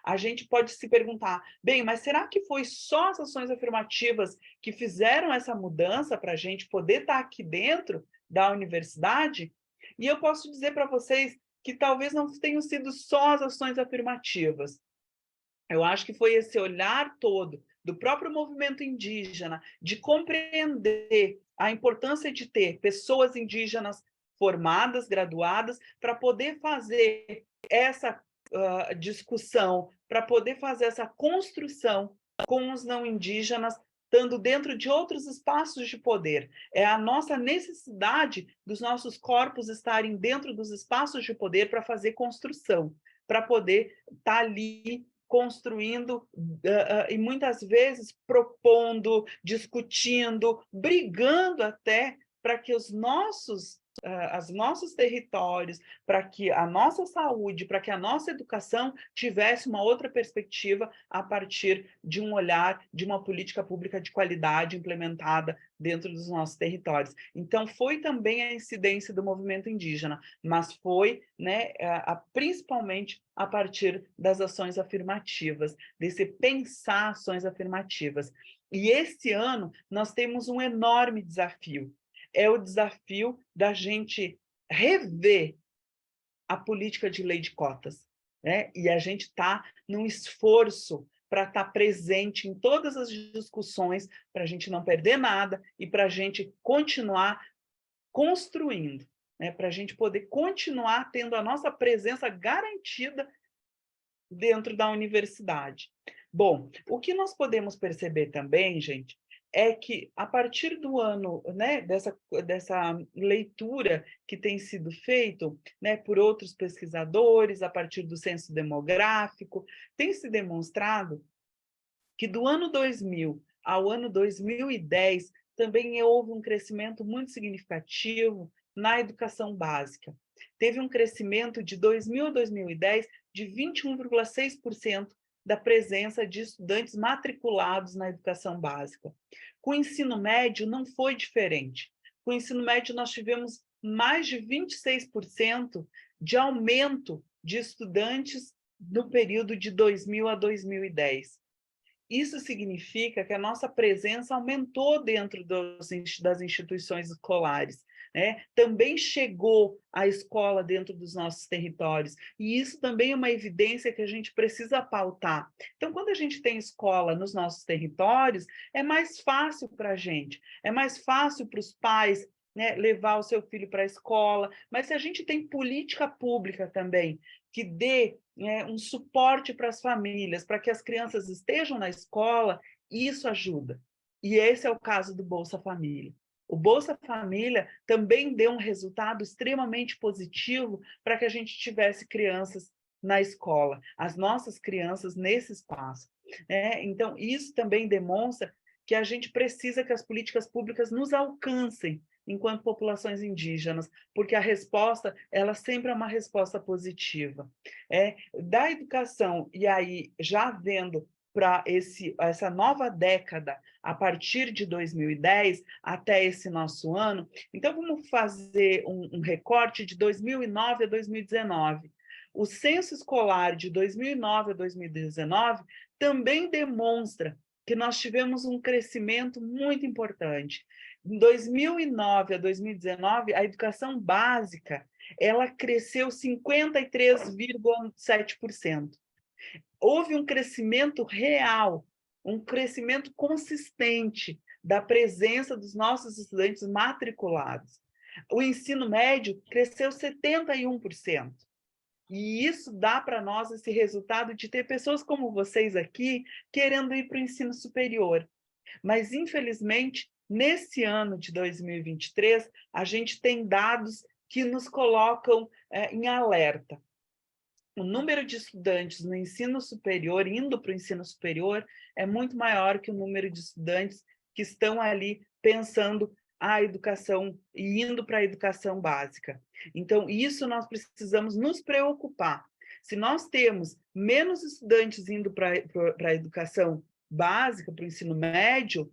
a gente pode se perguntar, bem, mas será que foi só as ações afirmativas que fizeram essa mudança para a gente poder estar aqui dentro da universidade? E eu posso dizer para vocês que talvez não tenham sido só as ações afirmativas. Eu acho que foi esse olhar todo do próprio movimento indígena, de compreender a importância de ter pessoas indígenas formadas, graduadas, para poder fazer essa discussão, para poder fazer essa construção com os não indígenas, estando dentro de outros espaços de poder. É a nossa necessidade dos nossos corpos estarem dentro dos espaços de poder para fazer construção, para poder estar ali construindo e muitas vezes propondo, discutindo, brigando até para que os nossos territórios, para que a nossa saúde, para que a nossa educação tivesse uma outra perspectiva a partir de um olhar de uma política pública de qualidade implementada dentro dos nossos territórios. Então, foi também a incidência do movimento indígena, mas foi, né, principalmente a partir das ações afirmativas, desse pensar ações afirmativas. E esse ano nós temos um enorme desafio, é o desafio da gente rever a política de lei de cotas, né? E a gente está num esforço para estar presente em todas as discussões, para a gente não perder nada e para a gente continuar construindo, né? Para a gente poder continuar tendo a nossa presença garantida dentro da universidade. Bom, o que nós podemos perceber também, gente, é que a partir do ano, né, dessa leitura que tem sido feito, né, por outros pesquisadores, a partir do censo demográfico, tem se demonstrado que do ano 2000 ao ano 2010 também houve um crescimento muito significativo na educação básica. Teve um crescimento de 2000 a 2010 de 21,6% da presença de estudantes matriculados na educação básica. Com o ensino médio não foi diferente. Com o ensino médio nós tivemos mais de 26% de aumento de estudantes no período de 2000 a 2010. Isso significa que a nossa presença aumentou dentro das instituições escolares, né? Também chegou a escola dentro dos nossos territórios, e isso também é uma evidência que a gente precisa pautar. Então, quando a gente tem escola nos nossos territórios, é mais fácil para a gente, é mais fácil para os pais, né, levar o seu filho para a escola, mas se a gente tem política pública também, que dê um suporte para as famílias, para que as crianças estejam na escola, isso ajuda. E esse é o caso do Bolsa Família. O Bolsa Família também deu um resultado extremamente positivo para que a gente tivesse crianças na escola, as nossas crianças nesse espaço. Então, isso também demonstra que a gente precisa que as políticas públicas nos alcancem enquanto populações indígenas, porque a resposta, ela sempre é uma resposta positiva. Da educação, e aí já vendo para essa nova década, a partir de 2010 até esse nosso ano. Então, vamos fazer um recorte de 2009 a 2019. O censo escolar de 2009 a 2019 também demonstra que nós tivemos um crescimento muito importante. Em 2009 a 2019, a educação básica ela cresceu 53,7%. Houve um crescimento real, um crescimento consistente da presença dos nossos estudantes matriculados. O ensino médio cresceu 71%. E isso dá para nós esse resultado de ter pessoas como vocês aqui querendo ir para o ensino superior. Mas, infelizmente, nesse ano de 2023, a gente tem dados que nos colocam em alerta. O número de estudantes no ensino superior, indo para o ensino superior, é muito maior que o número de estudantes que estão ali pensando a educação e indo para a educação básica. Então, isso nós precisamos nos preocupar. Se nós temos menos estudantes indo para a educação básica, para o ensino médio,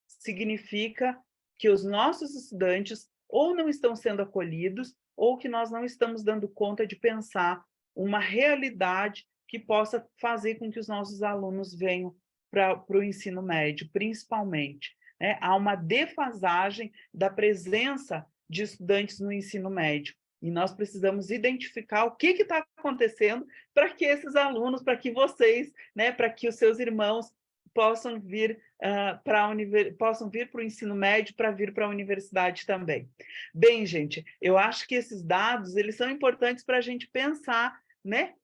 significa que os nossos estudantes ou não estão sendo acolhidos ou que nós não estamos dando conta de pensar uma realidade que possa fazer com que os nossos alunos venham para o ensino médio, principalmente. Né? Há uma defasagem da presença de estudantes no ensino médio. E nós precisamos identificar o que está acontecendo para que esses alunos, para que vocês, né, para que os seus irmãos possam vir para o ensino médio, para vir para a universidade também. Bem, gente, eu acho que esses dados eles são importantes para a gente pensar, né?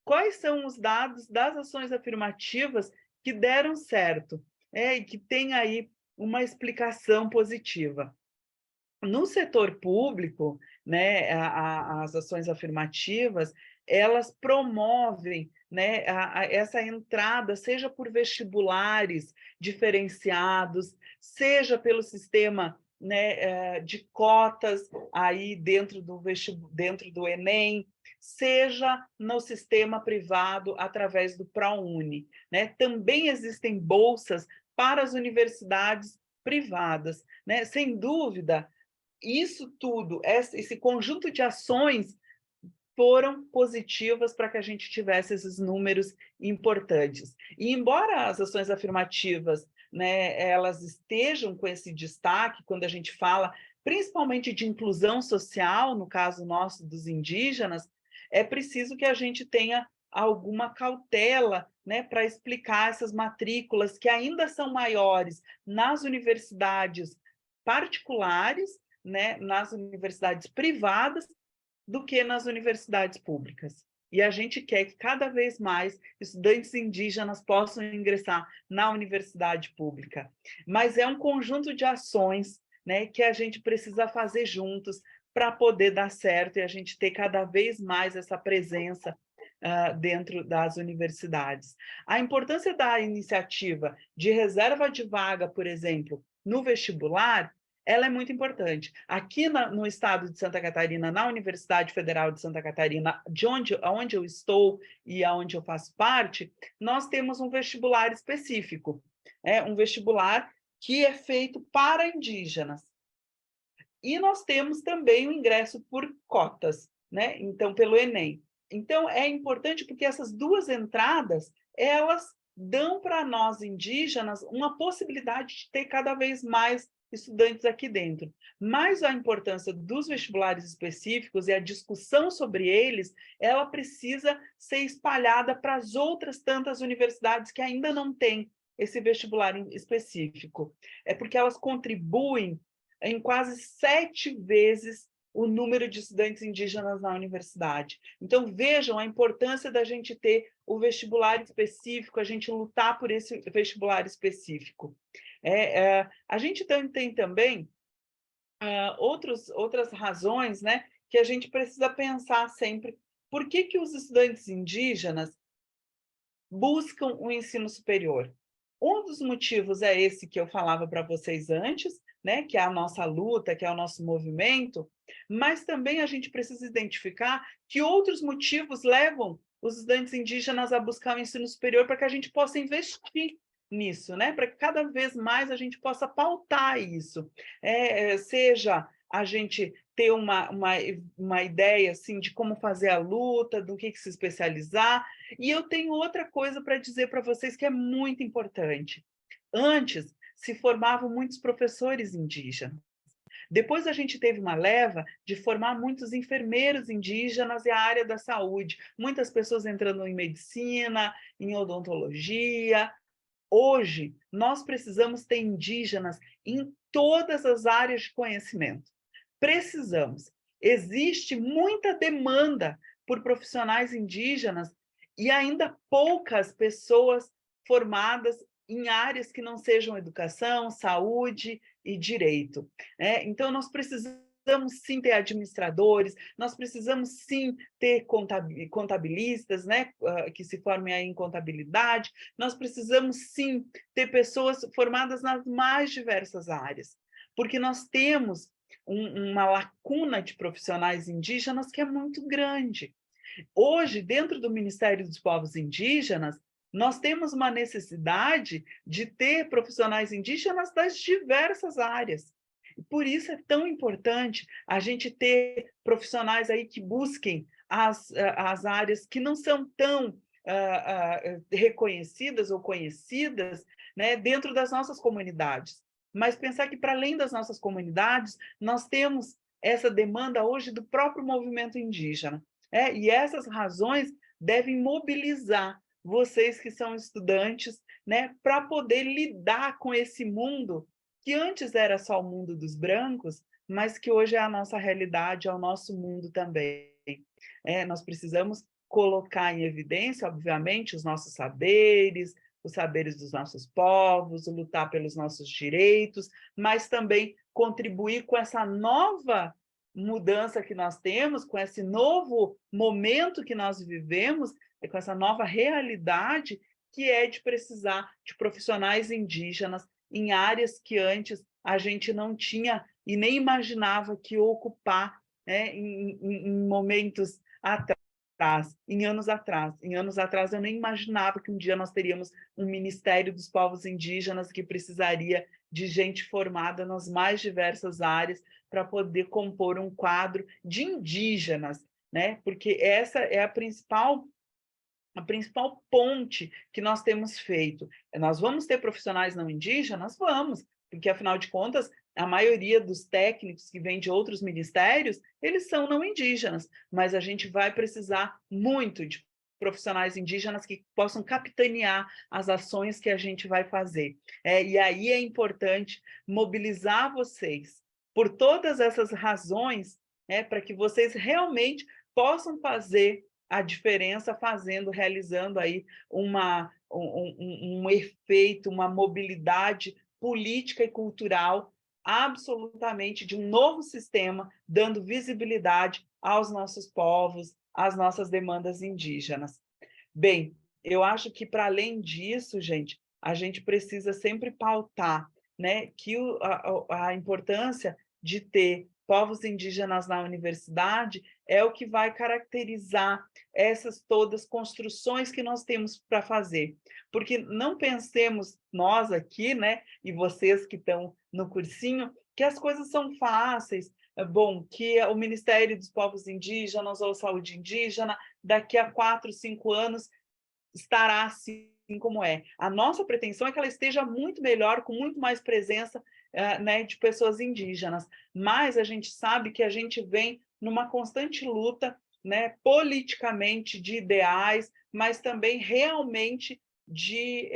Quais são os dados das ações afirmativas que deram certo, e que tem aí uma explicação positiva. No setor público, né, as ações afirmativas, elas promovem, né, essa entrada, seja por vestibulares diferenciados, seja pelo sistema, né, de cotas aí dentro do Enem, seja no sistema privado através do ProUni, né? Também existem bolsas para as universidades privadas, né? Sem dúvida, isso tudo, esse conjunto de ações foram positivas para que a gente tivesse esses números importantes. E embora as ações afirmativas, né, elas estejam com esse destaque quando a gente fala principalmente de inclusão social, no caso nosso dos indígenas, é preciso que a gente tenha alguma cautela, né, para explicar essas matrículas que ainda são maiores nas universidades particulares, né, nas universidades privadas, do que nas universidades públicas. E a gente quer que cada vez mais estudantes indígenas possam ingressar na universidade pública. Mas é um conjunto de ações, né, que a gente precisa fazer juntos para poder dar certo e a gente ter cada vez mais essa presença dentro das universidades. A importância da iniciativa de reserva de vaga, por exemplo, no vestibular, ela é muito importante. Aqui no estado de Santa Catarina, na Universidade Federal de Santa Catarina, onde eu estou e aonde eu faço parte, nós temos um vestibular específico, um vestibular que é feito para indígenas. E nós temos também o ingresso por cotas, né? Então, pelo Enem. Então, é importante porque essas duas entradas, elas dão para nós indígenas uma possibilidade de ter cada vez mais estudantes aqui dentro. Mas a importância dos vestibulares específicos e a discussão sobre eles, ela precisa ser espalhada para as outras tantas universidades que ainda não têm esse vestibular específico. É porque elas contribuem em quase 7 vezes o número de estudantes indígenas na universidade. Então, vejam a importância da gente ter o vestibular específico, a gente lutar por esse vestibular específico. A gente tem também outras razões, né, que a gente precisa pensar sempre. Por que os estudantes indígenas buscam o ensino superior? Um dos motivos é esse que eu falava para vocês antes, né, que é a nossa luta, que é o nosso movimento, mas também a gente precisa identificar que outros motivos levam os estudantes indígenas a buscar o ensino superior para que a gente possa investir nisso, né? Para que cada vez mais a gente possa pautar isso. Seja a gente ter uma ideia assim, de como fazer a luta, do que se especializar. E eu tenho outra coisa para dizer para vocês que é muito importante. Antes, se formavam muitos professores indígenas. Depois a gente teve uma leva de formar muitos enfermeiros indígenas e a área da saúde, muitas pessoas entrando em medicina, em odontologia. Hoje, nós precisamos ter indígenas em todas as áreas de conhecimento. Precisamos. Existe muita demanda por profissionais indígenas e ainda poucas pessoas formadas em áreas que não sejam educação, saúde e direito. Então, nós precisamos sim ter administradores, nós precisamos sim ter contabilistas, né, que se formem aí em contabilidade, nós precisamos sim ter pessoas formadas nas mais diversas áreas, porque nós temos uma lacuna de profissionais indígenas que é muito grande. Hoje, dentro do Ministério dos Povos Indígenas, nós temos uma necessidade de ter profissionais indígenas das diversas áreas. Por isso é tão importante a gente ter profissionais aí que busquem as áreas que não são tão reconhecidas ou conhecidas, né, dentro das nossas comunidades. Mas pensar que, para além das nossas comunidades, nós temos essa demanda hoje do próprio movimento indígena. E essas razões devem mobilizar vocês que são estudantes, né, para poder lidar com esse mundo que antes era só o mundo dos brancos, mas que hoje é a nossa realidade, é o nosso mundo também. Nós precisamos colocar em evidência, obviamente, os nossos saberes, os saberes dos nossos povos, lutar pelos nossos direitos, mas também contribuir com essa nova mudança que nós temos, com esse novo momento que nós vivemos, com essa nova realidade que é de precisar de profissionais indígenas em áreas que antes a gente não tinha e nem imaginava que ia ocupar, né, em momentos atrás, em anos atrás. Em anos atrás eu nem imaginava que um dia nós teríamos um Ministério dos Povos Indígenas que precisaria de gente formada nas mais diversas áreas para poder compor um quadro de indígenas, né? Porque essa é a principal ponte que nós temos feito. Nós vamos ter profissionais não indígenas? Vamos, porque, afinal de contas, a maioria dos técnicos que vêm de outros ministérios, eles são não indígenas, mas a gente vai precisar muito de profissionais indígenas que possam capitanear as ações que a gente vai fazer. E aí é importante mobilizar vocês por todas essas razões, para que vocês realmente possam fazer a diferença realizando aí um efeito, uma mobilidade política e cultural absolutamente de um novo sistema, dando visibilidade aos nossos povos, às nossas demandas indígenas. Bem, eu acho que, para além disso, gente, a gente precisa sempre pautar, né, que a importância de ter povos indígenas na universidade é o que vai caracterizar essas todas construções que nós temos para fazer. Porque não pensemos nós aqui, né, e vocês que estão no cursinho, que as coisas são fáceis, bom, que o Ministério dos Povos Indígenas ou Saúde Indígena, daqui a 4, 5 anos, estará assim como é. A nossa pretensão é que ela esteja muito melhor, com muito mais presença, né, de pessoas indígenas. Mas a gente sabe que a gente vem numa constante luta, né, politicamente, de ideais, mas também realmente de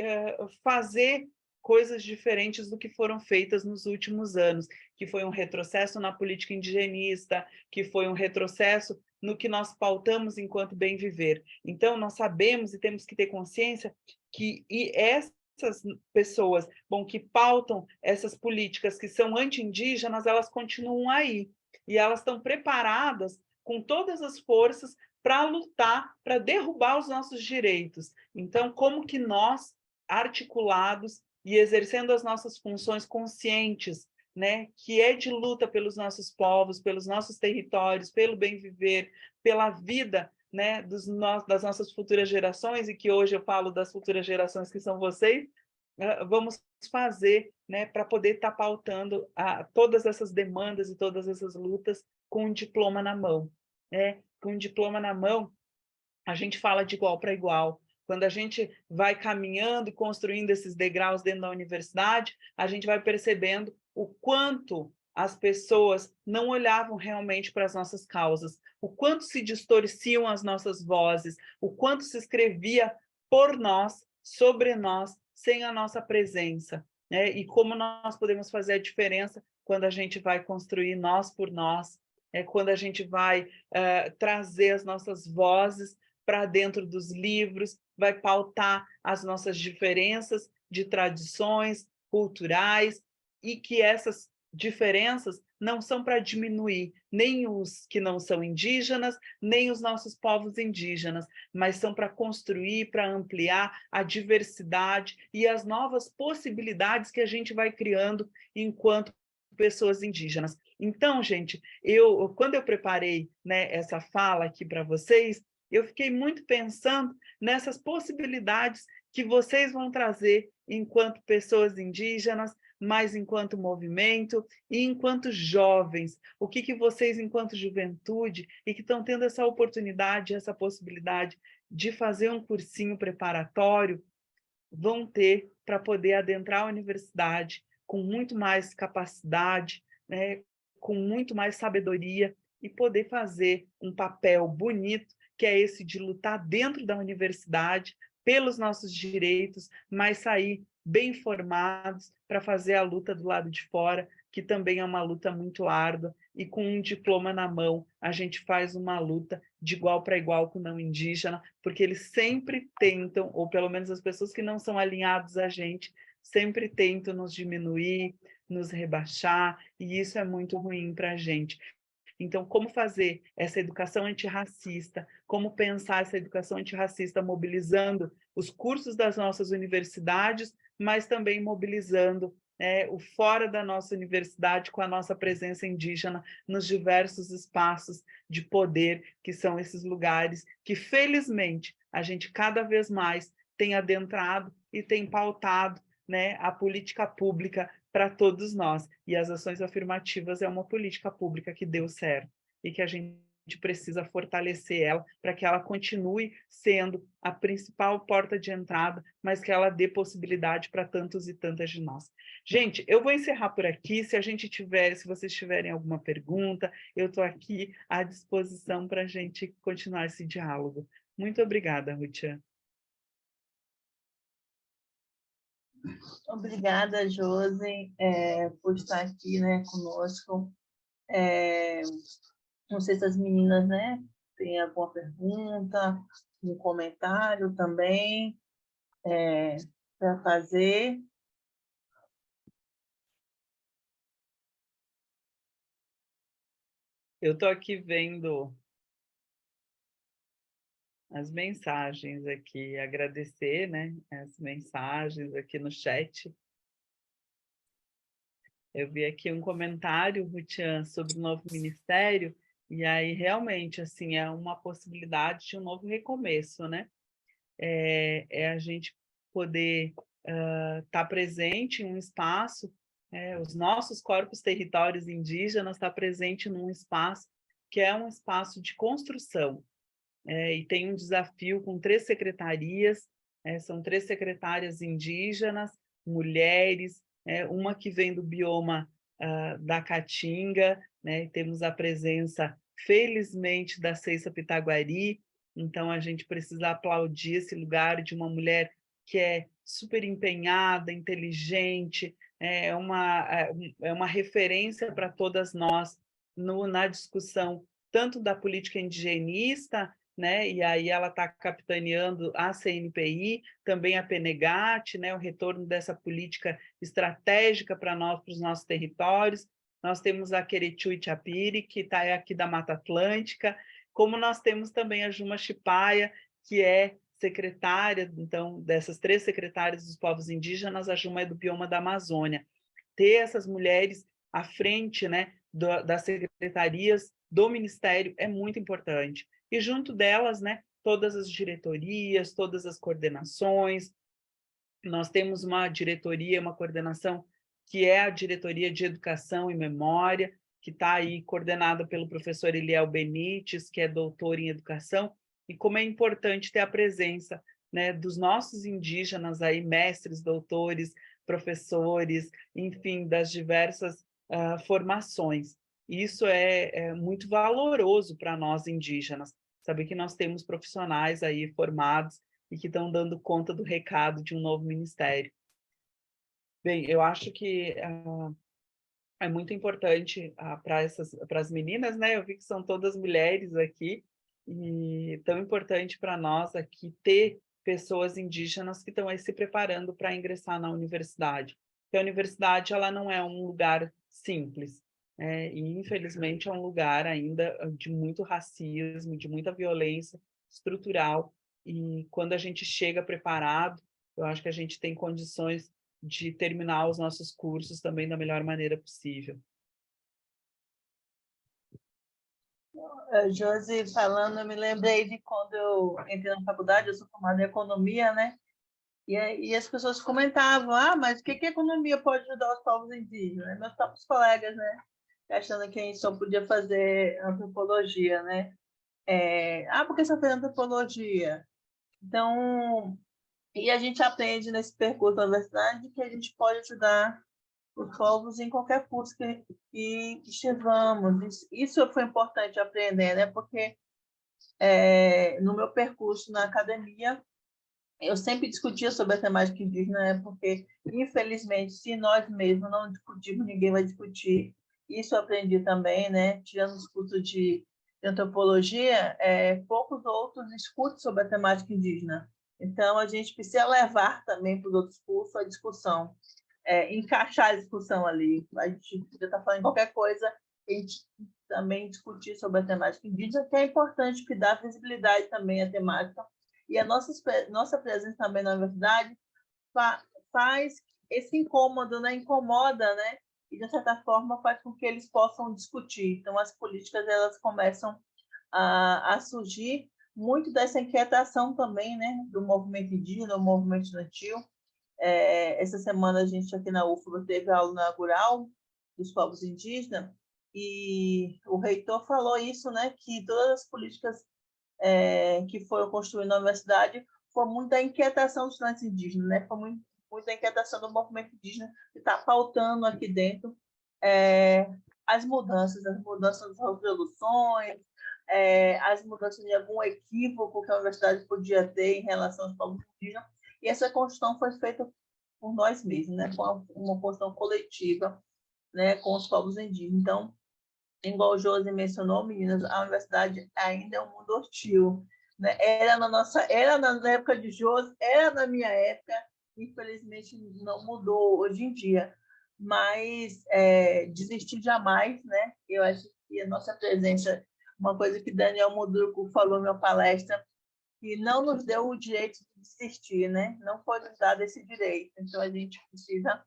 fazer coisas diferentes do que foram feitas nos últimos anos, que foi um retrocesso na política indigenista, que foi um retrocesso no que nós pautamos enquanto bem viver. Então, nós sabemos e temos que ter consciência que essas pessoas, bom, que pautam essas políticas que são anti-indígenas, elas continuam aí. E elas estão preparadas com todas as forças para lutar, para derrubar os nossos direitos. Então, como que nós, articulados e exercendo as nossas funções conscientes, né, que é de luta pelos nossos povos, pelos nossos territórios, pelo bem viver, pela vida né, das nossas futuras gerações, e que hoje eu falo das futuras gerações que são vocês, vamos fazer, né, para poder estar pautando todas essas demandas e todas essas lutas com um diploma na mão, né? Com um diploma na mão, a gente fala de igual para igual. Quando a gente vai caminhando e construindo esses degraus dentro da universidade, a gente vai percebendo o quanto as pessoas não olhavam realmente para as nossas causas, o quanto se distorciam as nossas vozes, o quanto se escrevia por nós, sobre nós, sem a nossa presença, né? E como nós podemos fazer a diferença quando a gente vai construir nós por nós, quando a gente vai trazer as nossas vozes para dentro dos livros, vai pautar as nossas diferenças de tradições culturais, e que essas diferenças não são para diminuir nem os que não são indígenas, nem os nossos povos indígenas, mas são para construir, para ampliar a diversidade e as novas possibilidades que a gente vai criando enquanto pessoas indígenas. Então, gente, quando eu preparei, né, essa fala aqui para vocês, eu fiquei muito pensando nessas possibilidades que vocês vão trazer enquanto pessoas indígenas, mas enquanto movimento e enquanto jovens. O que vocês, enquanto juventude, e que estão tendo essa oportunidade, essa possibilidade de fazer um cursinho preparatório, vão ter para poder adentrar a universidade com muito mais capacidade, né, com muito mais sabedoria, e poder fazer um papel bonito, que é esse de lutar dentro da universidade pelos nossos direitos, mas sair bem formados para fazer a luta do lado de fora, que também é uma luta muito árdua, e com um diploma na mão, a gente faz uma luta de igual para igual com o não indígena, porque eles sempre tentam, ou pelo menos as pessoas que não são alinhadas a gente, sempre tentam nos diminuir, nos rebaixar, e isso é muito ruim para a gente. Então, como fazer essa educação antirracista, como pensar essa educação antirracista mobilizando os cursos das nossas universidades, mas também mobilizando o fora da nossa universidade com a nossa presença indígena nos diversos espaços de poder, que são esses lugares que, felizmente, a gente cada vez mais tem adentrado e tem pautado, né, a política pública para todos nós. E as ações afirmativas é uma política pública que deu certo e que a gente precisa fortalecer ela para que ela continue sendo a principal porta de entrada, mas que ela dê possibilidade para tantos e tantas de nós. Gente, eu vou encerrar por aqui. Se vocês tiverem alguma pergunta, eu estou aqui à disposição para a gente continuar esse diálogo. Muito obrigada, Rutian. Obrigada, Josi, por estar aqui, né, conosco. Não sei se as meninas, né, têm alguma pergunta, um comentário também para fazer. Eu estou aqui vendo as mensagens aqui, agradecer, né, as mensagens aqui no chat. Eu vi aqui um comentário, Rutian, sobre o novo ministério, e aí realmente assim é uma possibilidade de um novo recomeço, né? É a gente poder estar presente em um espaço, os nossos corpos territórios indígenas estar presente num espaço que é um espaço de construção, e tem um desafio com 3 secretarias, são 3 secretárias indígenas, mulheres, uma que vem do bioma da Caatinga, né, e temos a presença, felizmente, da Ceissa Pitaguari, então a gente precisa aplaudir esse lugar de uma mulher que é super empenhada, inteligente, é uma referência para todas nós na discussão tanto da política indigenista, né? E aí ela está capitaneando a CNPI, também a PNEGAT, né? O retorno dessa política estratégica para os nossos territórios. Nós temos a Queretiu Itapiri, que está aqui da Mata Atlântica, como nós temos também a Juma Chipaia, que é secretária, então, dessas 3 secretárias dos povos indígenas, a Juma é do bioma da Amazônia. Ter essas mulheres à frente, né, das secretarias do Ministério é muito importante. e junto delas, né, todas as diretorias, todas as coordenações. Nós temos uma diretoria, uma coordenação, que é a Diretoria de Educação e Memória, que está aí coordenada pelo professor Eliel Benites, que é doutor em educação, e como é importante ter a presença, né, dos nossos indígenas aí, mestres, doutores, professores, enfim, das diversas formações. Isso é muito valoroso para nós indígenas, saber que nós temos profissionais aí formados e que estão dando conta do recado de um novo ministério. Bem, eu acho que é muito importante para as meninas, né? Eu vi que são todas mulheres aqui, e tão importante para nós aqui ter pessoas indígenas que estão aí se preparando para ingressar na universidade. Porque a universidade, ela não é um lugar simples, né? E infelizmente é um lugar ainda de muito racismo, de muita violência estrutural, e quando a gente chega preparado, eu acho que a gente tem condições de terminar os nossos cursos também da melhor maneira possível. Josi, falando, eu me lembrei de quando eu entrei na faculdade, eu sou formada em economia, né? E as pessoas comentavam, mas o que a economia pode ajudar os povos indígenas? Meus próprios colegas, né? Achando que a gente só podia fazer antropologia, né? Porque só faz antropologia? Então, e a gente aprende nesse percurso da universidade que a gente pode ajudar os povos em qualquer curso que estivamos. Isso foi importante aprender, né? Porque no meu percurso na academia, eu sempre discutia sobre a temática indígena, né? Porque, infelizmente, se nós mesmos não discutirmos, ninguém vai discutir. Isso eu aprendi também, né? Tirando os cursos de antropologia, poucos outros discutem sobre a temática indígena. Então, a gente precisa levar também para os outros cursos a discussão, encaixar a discussão ali. A gente podia estar falando qualquer coisa, a gente também discutir sobre a temática indígena, que é importante, que dá visibilidade também à temática. E a nossa presença também na universidade faz esse incômodo, né? Incomoda, né? E, de certa forma, faz com que eles possam discutir. Então, as políticas elas começam a surgir muito dessa inquietação também, né? Do movimento indígena, do movimento estudantil. Essa semana, a gente aqui na UFBA teve a aula inaugural dos povos indígenas, e o reitor falou isso, né? Que todas as políticas que foram construídas na universidade foi muita inquietação dos estudantes indígenas, né? Foi muita inquietação do movimento indígena que está pautando aqui dentro as mudanças das resoluções, as mudanças de algum equívoco que a universidade podia ter em relação aos povos indígenas. E essa construção foi feita por nós mesmos, né? Com uma construção coletiva, né? Com os povos indígenas. Então, igual o Josi mencionou, meninas, a universidade ainda é um mundo hostil, né? Era na época de Josi, era na minha época, infelizmente não mudou hoje em dia, mas desistir jamais, né? Eu acho que a nossa presença, uma coisa que Daniel Mudruco falou na minha palestra, que não nos deu o direito de desistir, né? Não foi nos dado esse direito, então a gente precisa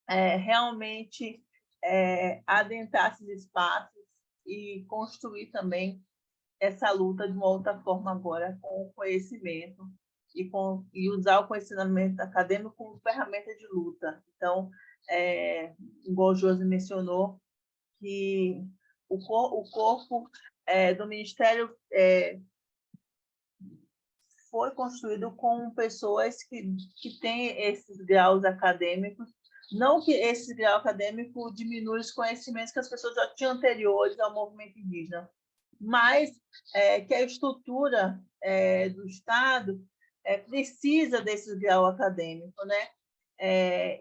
realmente adentrar esses espaços e construir também essa luta de uma outra forma agora, com o conhecimento e usar o conhecimento acadêmico como ferramenta de luta. Então, igual o Josi mencionou, que o corpo do Ministério foi construído com pessoas que têm esses graus acadêmicos. Não que esse grau acadêmico diminui os conhecimentos que as pessoas já tinham anteriores ao movimento indígena, mas que a estrutura do Estado precisa desse grau acadêmico, né?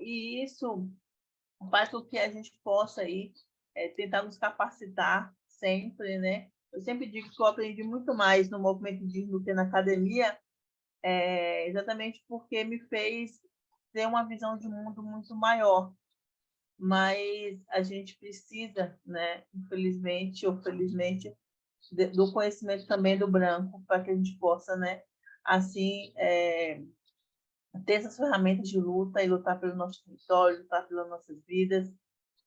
E isso faz com que a gente possa aí, tentar nos capacitar sempre, né? Eu sempre digo que eu aprendi muito mais no movimento indígena do que na academia, exatamente porque me fez ter uma visão de mundo muito maior. Mas a gente precisa, né, infelizmente ou felizmente, do conhecimento também do branco, para que a gente possa, né, assim, ter essas ferramentas de luta e lutar pelo nosso território, lutar pelas nossas vidas.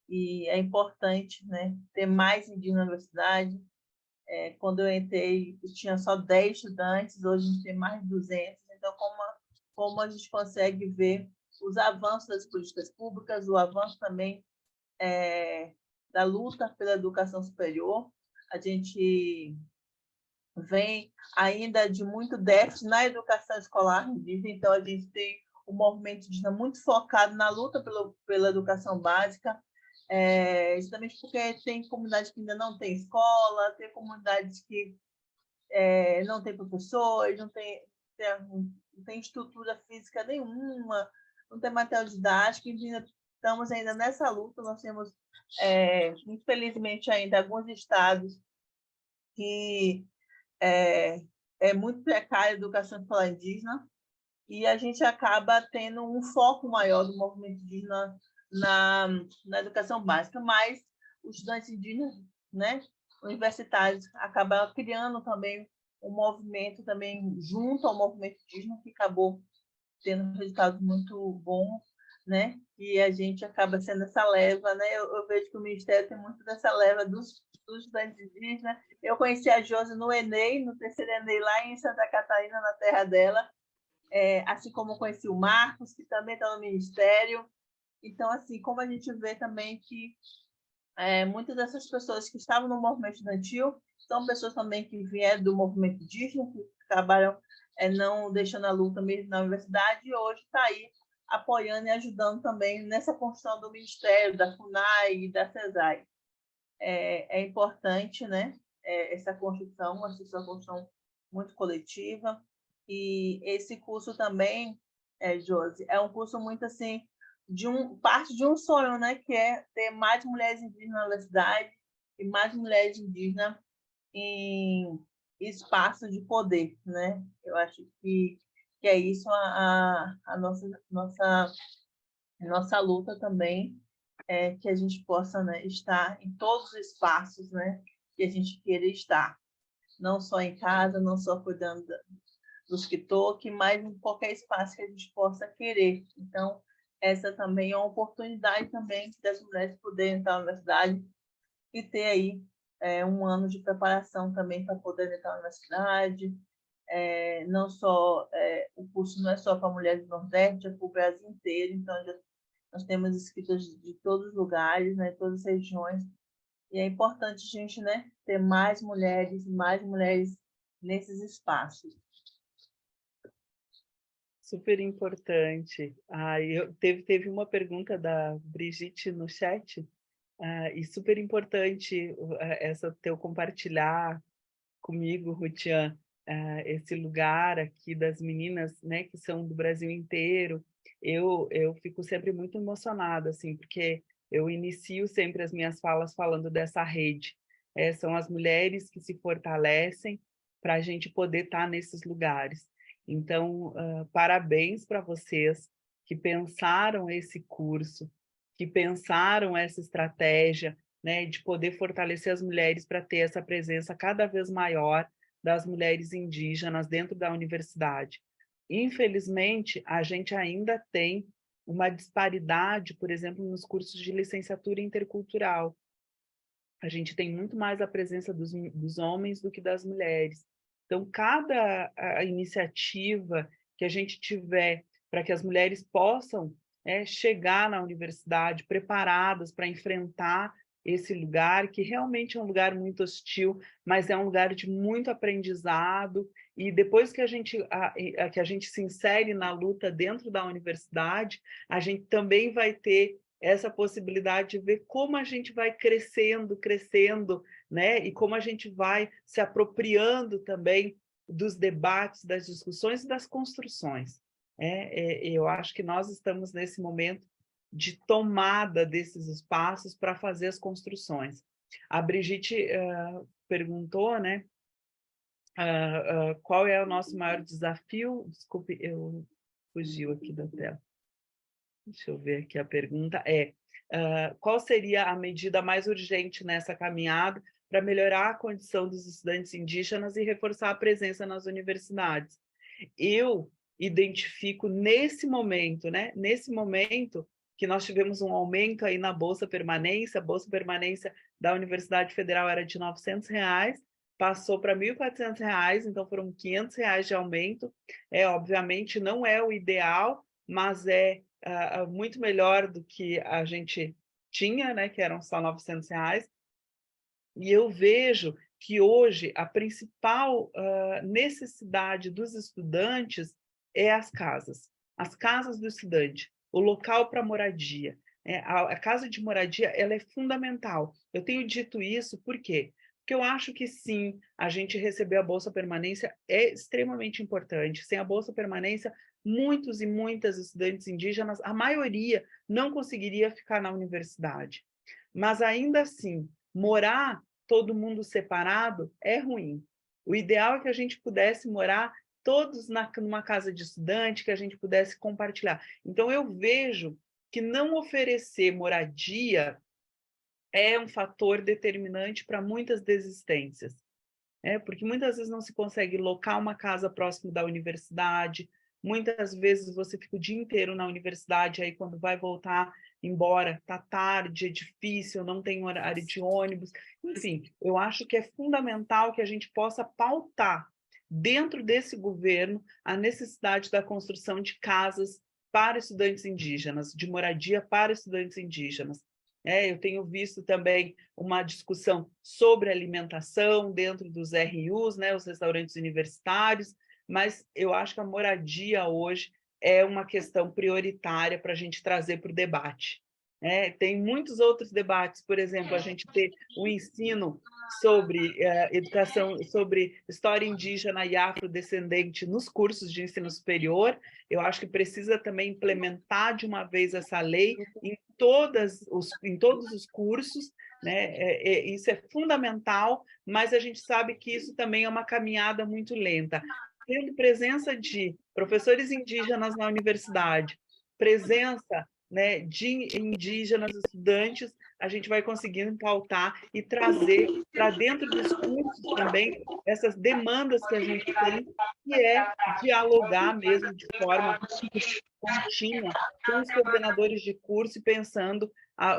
E é importante, né, ter mais indígenas na universidade, Quando eu entrei, tinha só 10 estudantes, hoje a gente tem mais de 200. Então, como a gente consegue ver os avanços das políticas públicas, o avanço também da luta pela educação superior. A gente vem ainda de muito déficit na educação escolar indígena, então a gente tem um movimento indígena muito focado na luta pela educação básica, justamente porque tem comunidades que ainda não têm escola, tem comunidades que não têm professores, não tem estrutura física nenhuma, não tem material didático, estamos ainda nessa luta. Nós temos, infelizmente, ainda alguns estados que é muito precária a educação escolar indígena, e a gente acaba tendo um foco maior do movimento indígena na educação básica, mas os estudantes indígenas, né, universitários, acabam criando também um movimento também junto ao movimento indígena, que acabou tendo resultados muito bons, né? E a gente acaba sendo essa leva, né? Eu vejo que o Ministério tem muito dessa leva dos estudantes indígenas. Eu conheci a Josi no Enem, no terceiro Enem, lá em Santa Catarina, na terra dela, assim como eu conheci o Marcos, que também está no Ministério. Então, assim, como a gente vê também que muitas dessas pessoas que estavam no movimento estudantil são pessoas também que vieram do movimento indígena, que acabaram não deixando a luta mesmo na universidade, e hoje está aí apoiando e ajudando também nessa construção do Ministério, da FUNAI e da CESAI. É importante, né, essa construção muito coletiva, e esse curso também, Josi, é um curso muito assim, parte de um sonho, né, que é ter mais mulheres indígenas na universidade e mais mulheres indígenas em espaço de poder, né? Eu acho que é isso a nossa luta também, que a gente possa, né, estar em todos os espaços, né, que a gente queira estar, não só em casa, não só cuidando dos que toquem, mas em qualquer espaço que a gente possa querer. Então, essa também é uma oportunidade também das mulheres poderem entrar na universidade e ter aí um ano de preparação também para poder entrar na universidade. Não só o curso não é só para mulheres do Nordeste, é para o Brasil inteiro. Então, nós temos inscritas de todos os lugares, né, todas as regiões. E é importante a gente, né, ter mais mulheres nesses espaços. Super importante. Teve uma pergunta da Brigitte no chat, e super importante essa teu compartilhar comigo, Rutian, esse lugar aqui das meninas, né, que são do Brasil inteiro. Eu fico sempre muito emocionada, assim, porque eu inicio sempre as minhas falas falando dessa rede. São as mulheres que se fortalecem para a gente poder estar nesses lugares. Então, parabéns para vocês que pensaram esse curso, que pensaram essa estratégia, né, de poder fortalecer as mulheres para ter essa presença cada vez maior das mulheres indígenas dentro da universidade. Infelizmente, a gente ainda tem uma disparidade, por exemplo, nos cursos de licenciatura intercultural. A gente tem muito mais a presença dos homens do que das mulheres. Então, cada iniciativa que a gente tiver para que as mulheres possam chegar na universidade preparadas para enfrentar esse lugar, que realmente é um lugar muito hostil, mas é um lugar de muito aprendizado, e depois que a gente se insere na luta dentro da universidade, a gente também vai ter essa possibilidade de ver como a gente vai crescendo, né? E como a gente vai se apropriando também dos debates, das discussões e das construções. Eu acho que nós estamos nesse momento de tomada desses espaços para fazer as construções. A Brigitte perguntou, né, qual é o nosso maior desafio? Desculpe, eu fugiu aqui da tela. Deixa eu ver aqui a pergunta. Qual seria a medida mais urgente nessa caminhada para melhorar a condição dos estudantes indígenas e reforçar a presença nas universidades? Eu identifico nesse momento, né? Nesse momento que nós tivemos um aumento aí na Bolsa Permanência, a Bolsa Permanência da Universidade Federal era de R$ 900, passou para R$ 1.400, então foram R$ 500 de aumento. Obviamente não é o ideal, mas é muito melhor do que a gente tinha, né, que eram só R$ 900. E eu vejo que hoje a principal necessidade dos estudantes é as casas do estudante, o local para moradia. A casa de moradia ela é fundamental. Eu tenho dito isso por quê? Porque eu acho que sim, a gente receber a Bolsa Permanência é extremamente importante. Sem a Bolsa Permanência, muitos e muitas estudantes indígenas, a maioria, não conseguiria ficar na universidade. Mas ainda assim, morar todo mundo separado é ruim. O ideal é que a gente pudesse morar todos numa casa de estudante, que a gente pudesse compartilhar. Então, eu vejo que não oferecer moradia é um fator determinante para muitas desistências. Porque muitas vezes não se consegue locar uma casa próximo da universidade, muitas vezes você fica o dia inteiro na universidade, aí quando vai voltar embora, está tarde, é difícil, não tem horário de ônibus. Enfim, eu acho que é fundamental que a gente possa pautar dentro desse governo a necessidade da construção de casas para estudantes indígenas, de moradia para estudantes indígenas. Eu tenho visto também uma discussão sobre alimentação dentro dos RUs, né, os restaurantes universitários, mas eu acho que a moradia hoje é uma questão prioritária para a gente trazer para o debate. Tem muitos outros debates, por exemplo, a gente ter o ensino sobre educação, sobre história indígena e afrodescendente nos cursos de ensino superior. Eu acho que precisa também implementar de uma vez essa lei em todos os cursos, né? Isso é fundamental, mas a gente sabe que isso também é uma caminhada muito lenta. Tendo presença de professores indígenas na universidade, presença, né, de indígenas estudantes, a gente vai conseguindo pautar e trazer para dentro dos cursos também essas demandas que a gente tem, que é dialogar mesmo de forma contínua com os coordenadores de curso e pensando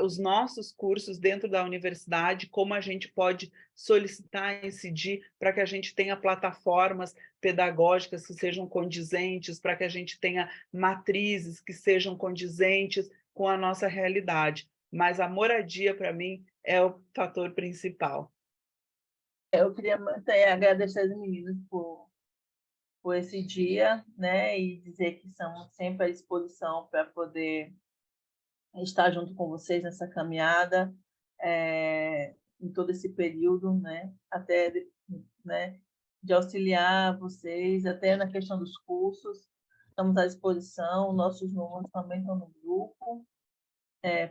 os nossos cursos dentro da universidade, como a gente pode solicitar, incidir para que a gente tenha plataformas pedagógicas que sejam condizentes, para que a gente tenha matrizes que sejam condizentes com a nossa realidade. Mas a moradia, para mim, é o fator principal. Eu queria agradecer as meninas por esse dia, né, e dizer que estamos sempre à disposição para poder estar junto com vocês nessa caminhada, em todo esse período, né, até, né, de auxiliar vocês, até na questão dos cursos. Estamos à disposição, nossos números também estão no grupo,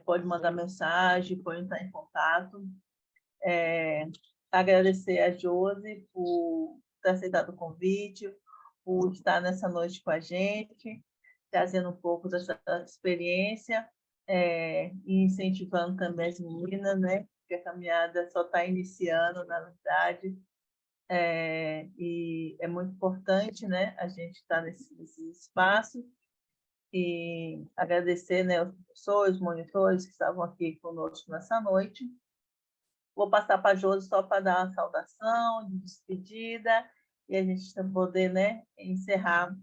pode mandar mensagem, pode entrar em contato. Agradecer a Josi por ter aceitado o convite, por estar nessa noite com a gente, trazendo um pouco dessa experiência, e incentivando também as meninas, né? Porque a caminhada só está iniciando, na verdade, e é muito importante, né, a gente estar nesses espaços, e agradecer, né, os professores, os monitores que estavam aqui conosco nessa noite. Vou passar para a Josi só para dar uma saudação de despedida e a gente poder, né, encerrar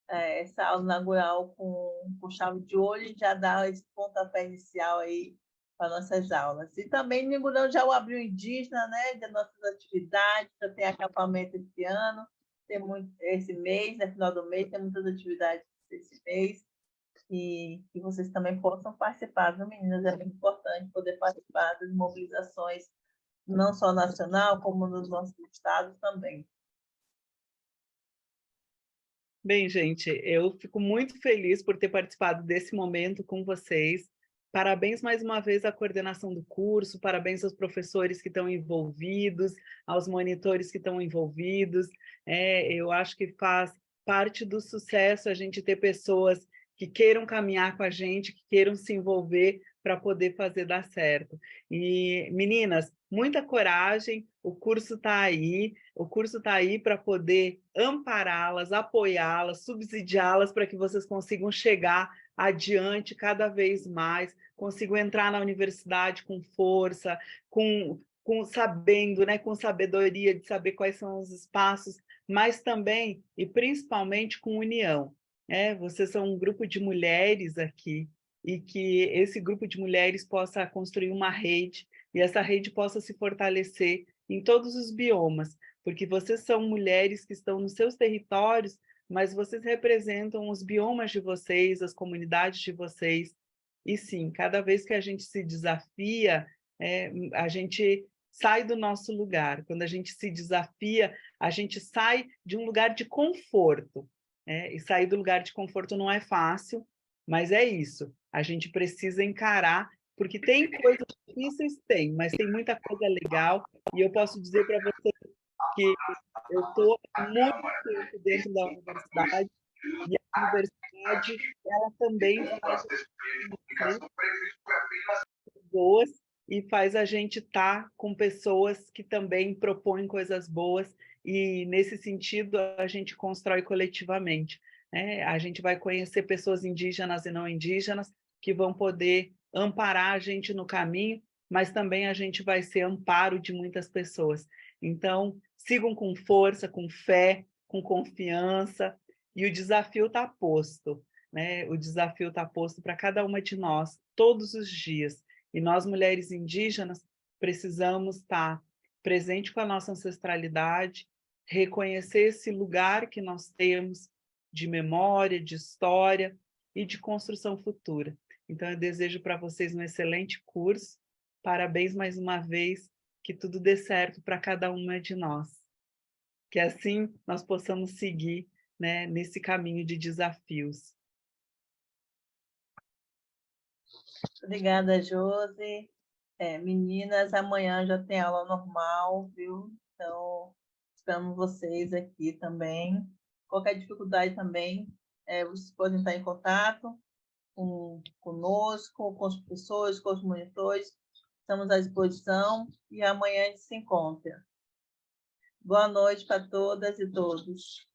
essa aula inaugural com chave de ouro e já dar esse pontapé inicial aí para nossas aulas. E também inaugurando já o Abril Indígena, né, de nossas atividades, já tem acampamento esse ano, tem muito esse mês, no final do mês, tem muitas atividades esse mês, e que vocês também possam participar, viu, meninas? É muito importante poder participar das mobilizações, não só nacional, como nos nossos estados também. Bem, gente, eu fico muito feliz por ter participado desse momento com vocês. Parabéns mais uma vez à coordenação do curso, parabéns aos professores que estão envolvidos, aos monitores que estão envolvidos. Eu acho que faz parte do sucesso a gente ter pessoas que queiram caminhar com a gente, que queiram se envolver para poder fazer dar certo. E, meninas, muita coragem, o curso está aí para poder ampará-las, apoiá-las, subsidiá-las para que vocês consigam chegar adiante cada vez mais, consigam entrar na universidade com força, com sabendo, né, com sabedoria de saber quais são os espaços, mas também e principalmente com união. Vocês são um grupo de mulheres aqui e que esse grupo de mulheres possa construir uma rede e essa rede possa se fortalecer em todos os biomas, porque vocês são mulheres que estão nos seus territórios, mas vocês representam os biomas de vocês, as comunidades de vocês. E sim, cada vez que a gente se desafia, a gente sai do nosso lugar. Quando a gente se desafia, a gente sai de um lugar de conforto. E sair do lugar de conforto não é fácil, mas é isso. A gente precisa encarar, porque tem coisas difíceis, tem, mas tem muita coisa legal. E eu posso dizer para você que eu estou muito tempo dentro da universidade, e a universidade ela também faz boas e faz a gente estar com pessoas que também propõem coisas boas e, nesse sentido, a gente constrói coletivamente. A gente vai conhecer pessoas indígenas e não indígenas que vão poder amparar a gente no caminho, mas também a gente vai ser amparo de muitas pessoas. Então, sigam com força, com fé, com confiança, e o desafio está posto. O desafio está posto para cada uma de nós, todos os dias. E nós, mulheres indígenas, precisamos estar presente com a nossa ancestralidade, reconhecer esse lugar que nós temos de memória, de história e de construção futura. Então, eu desejo para vocês um excelente curso. Parabéns mais uma vez, que tudo dê certo para cada uma de nós. Que assim nós possamos seguir, nesse caminho de desafios. Obrigada, Josi. Meninas, amanhã já tem aula normal, viu? Então, esperamos vocês aqui também. Qualquer dificuldade também, vocês podem estar em contato conosco, com os professores, com os monitores. Estamos à disposição e amanhã a gente se encontra. Boa noite para todas e todos.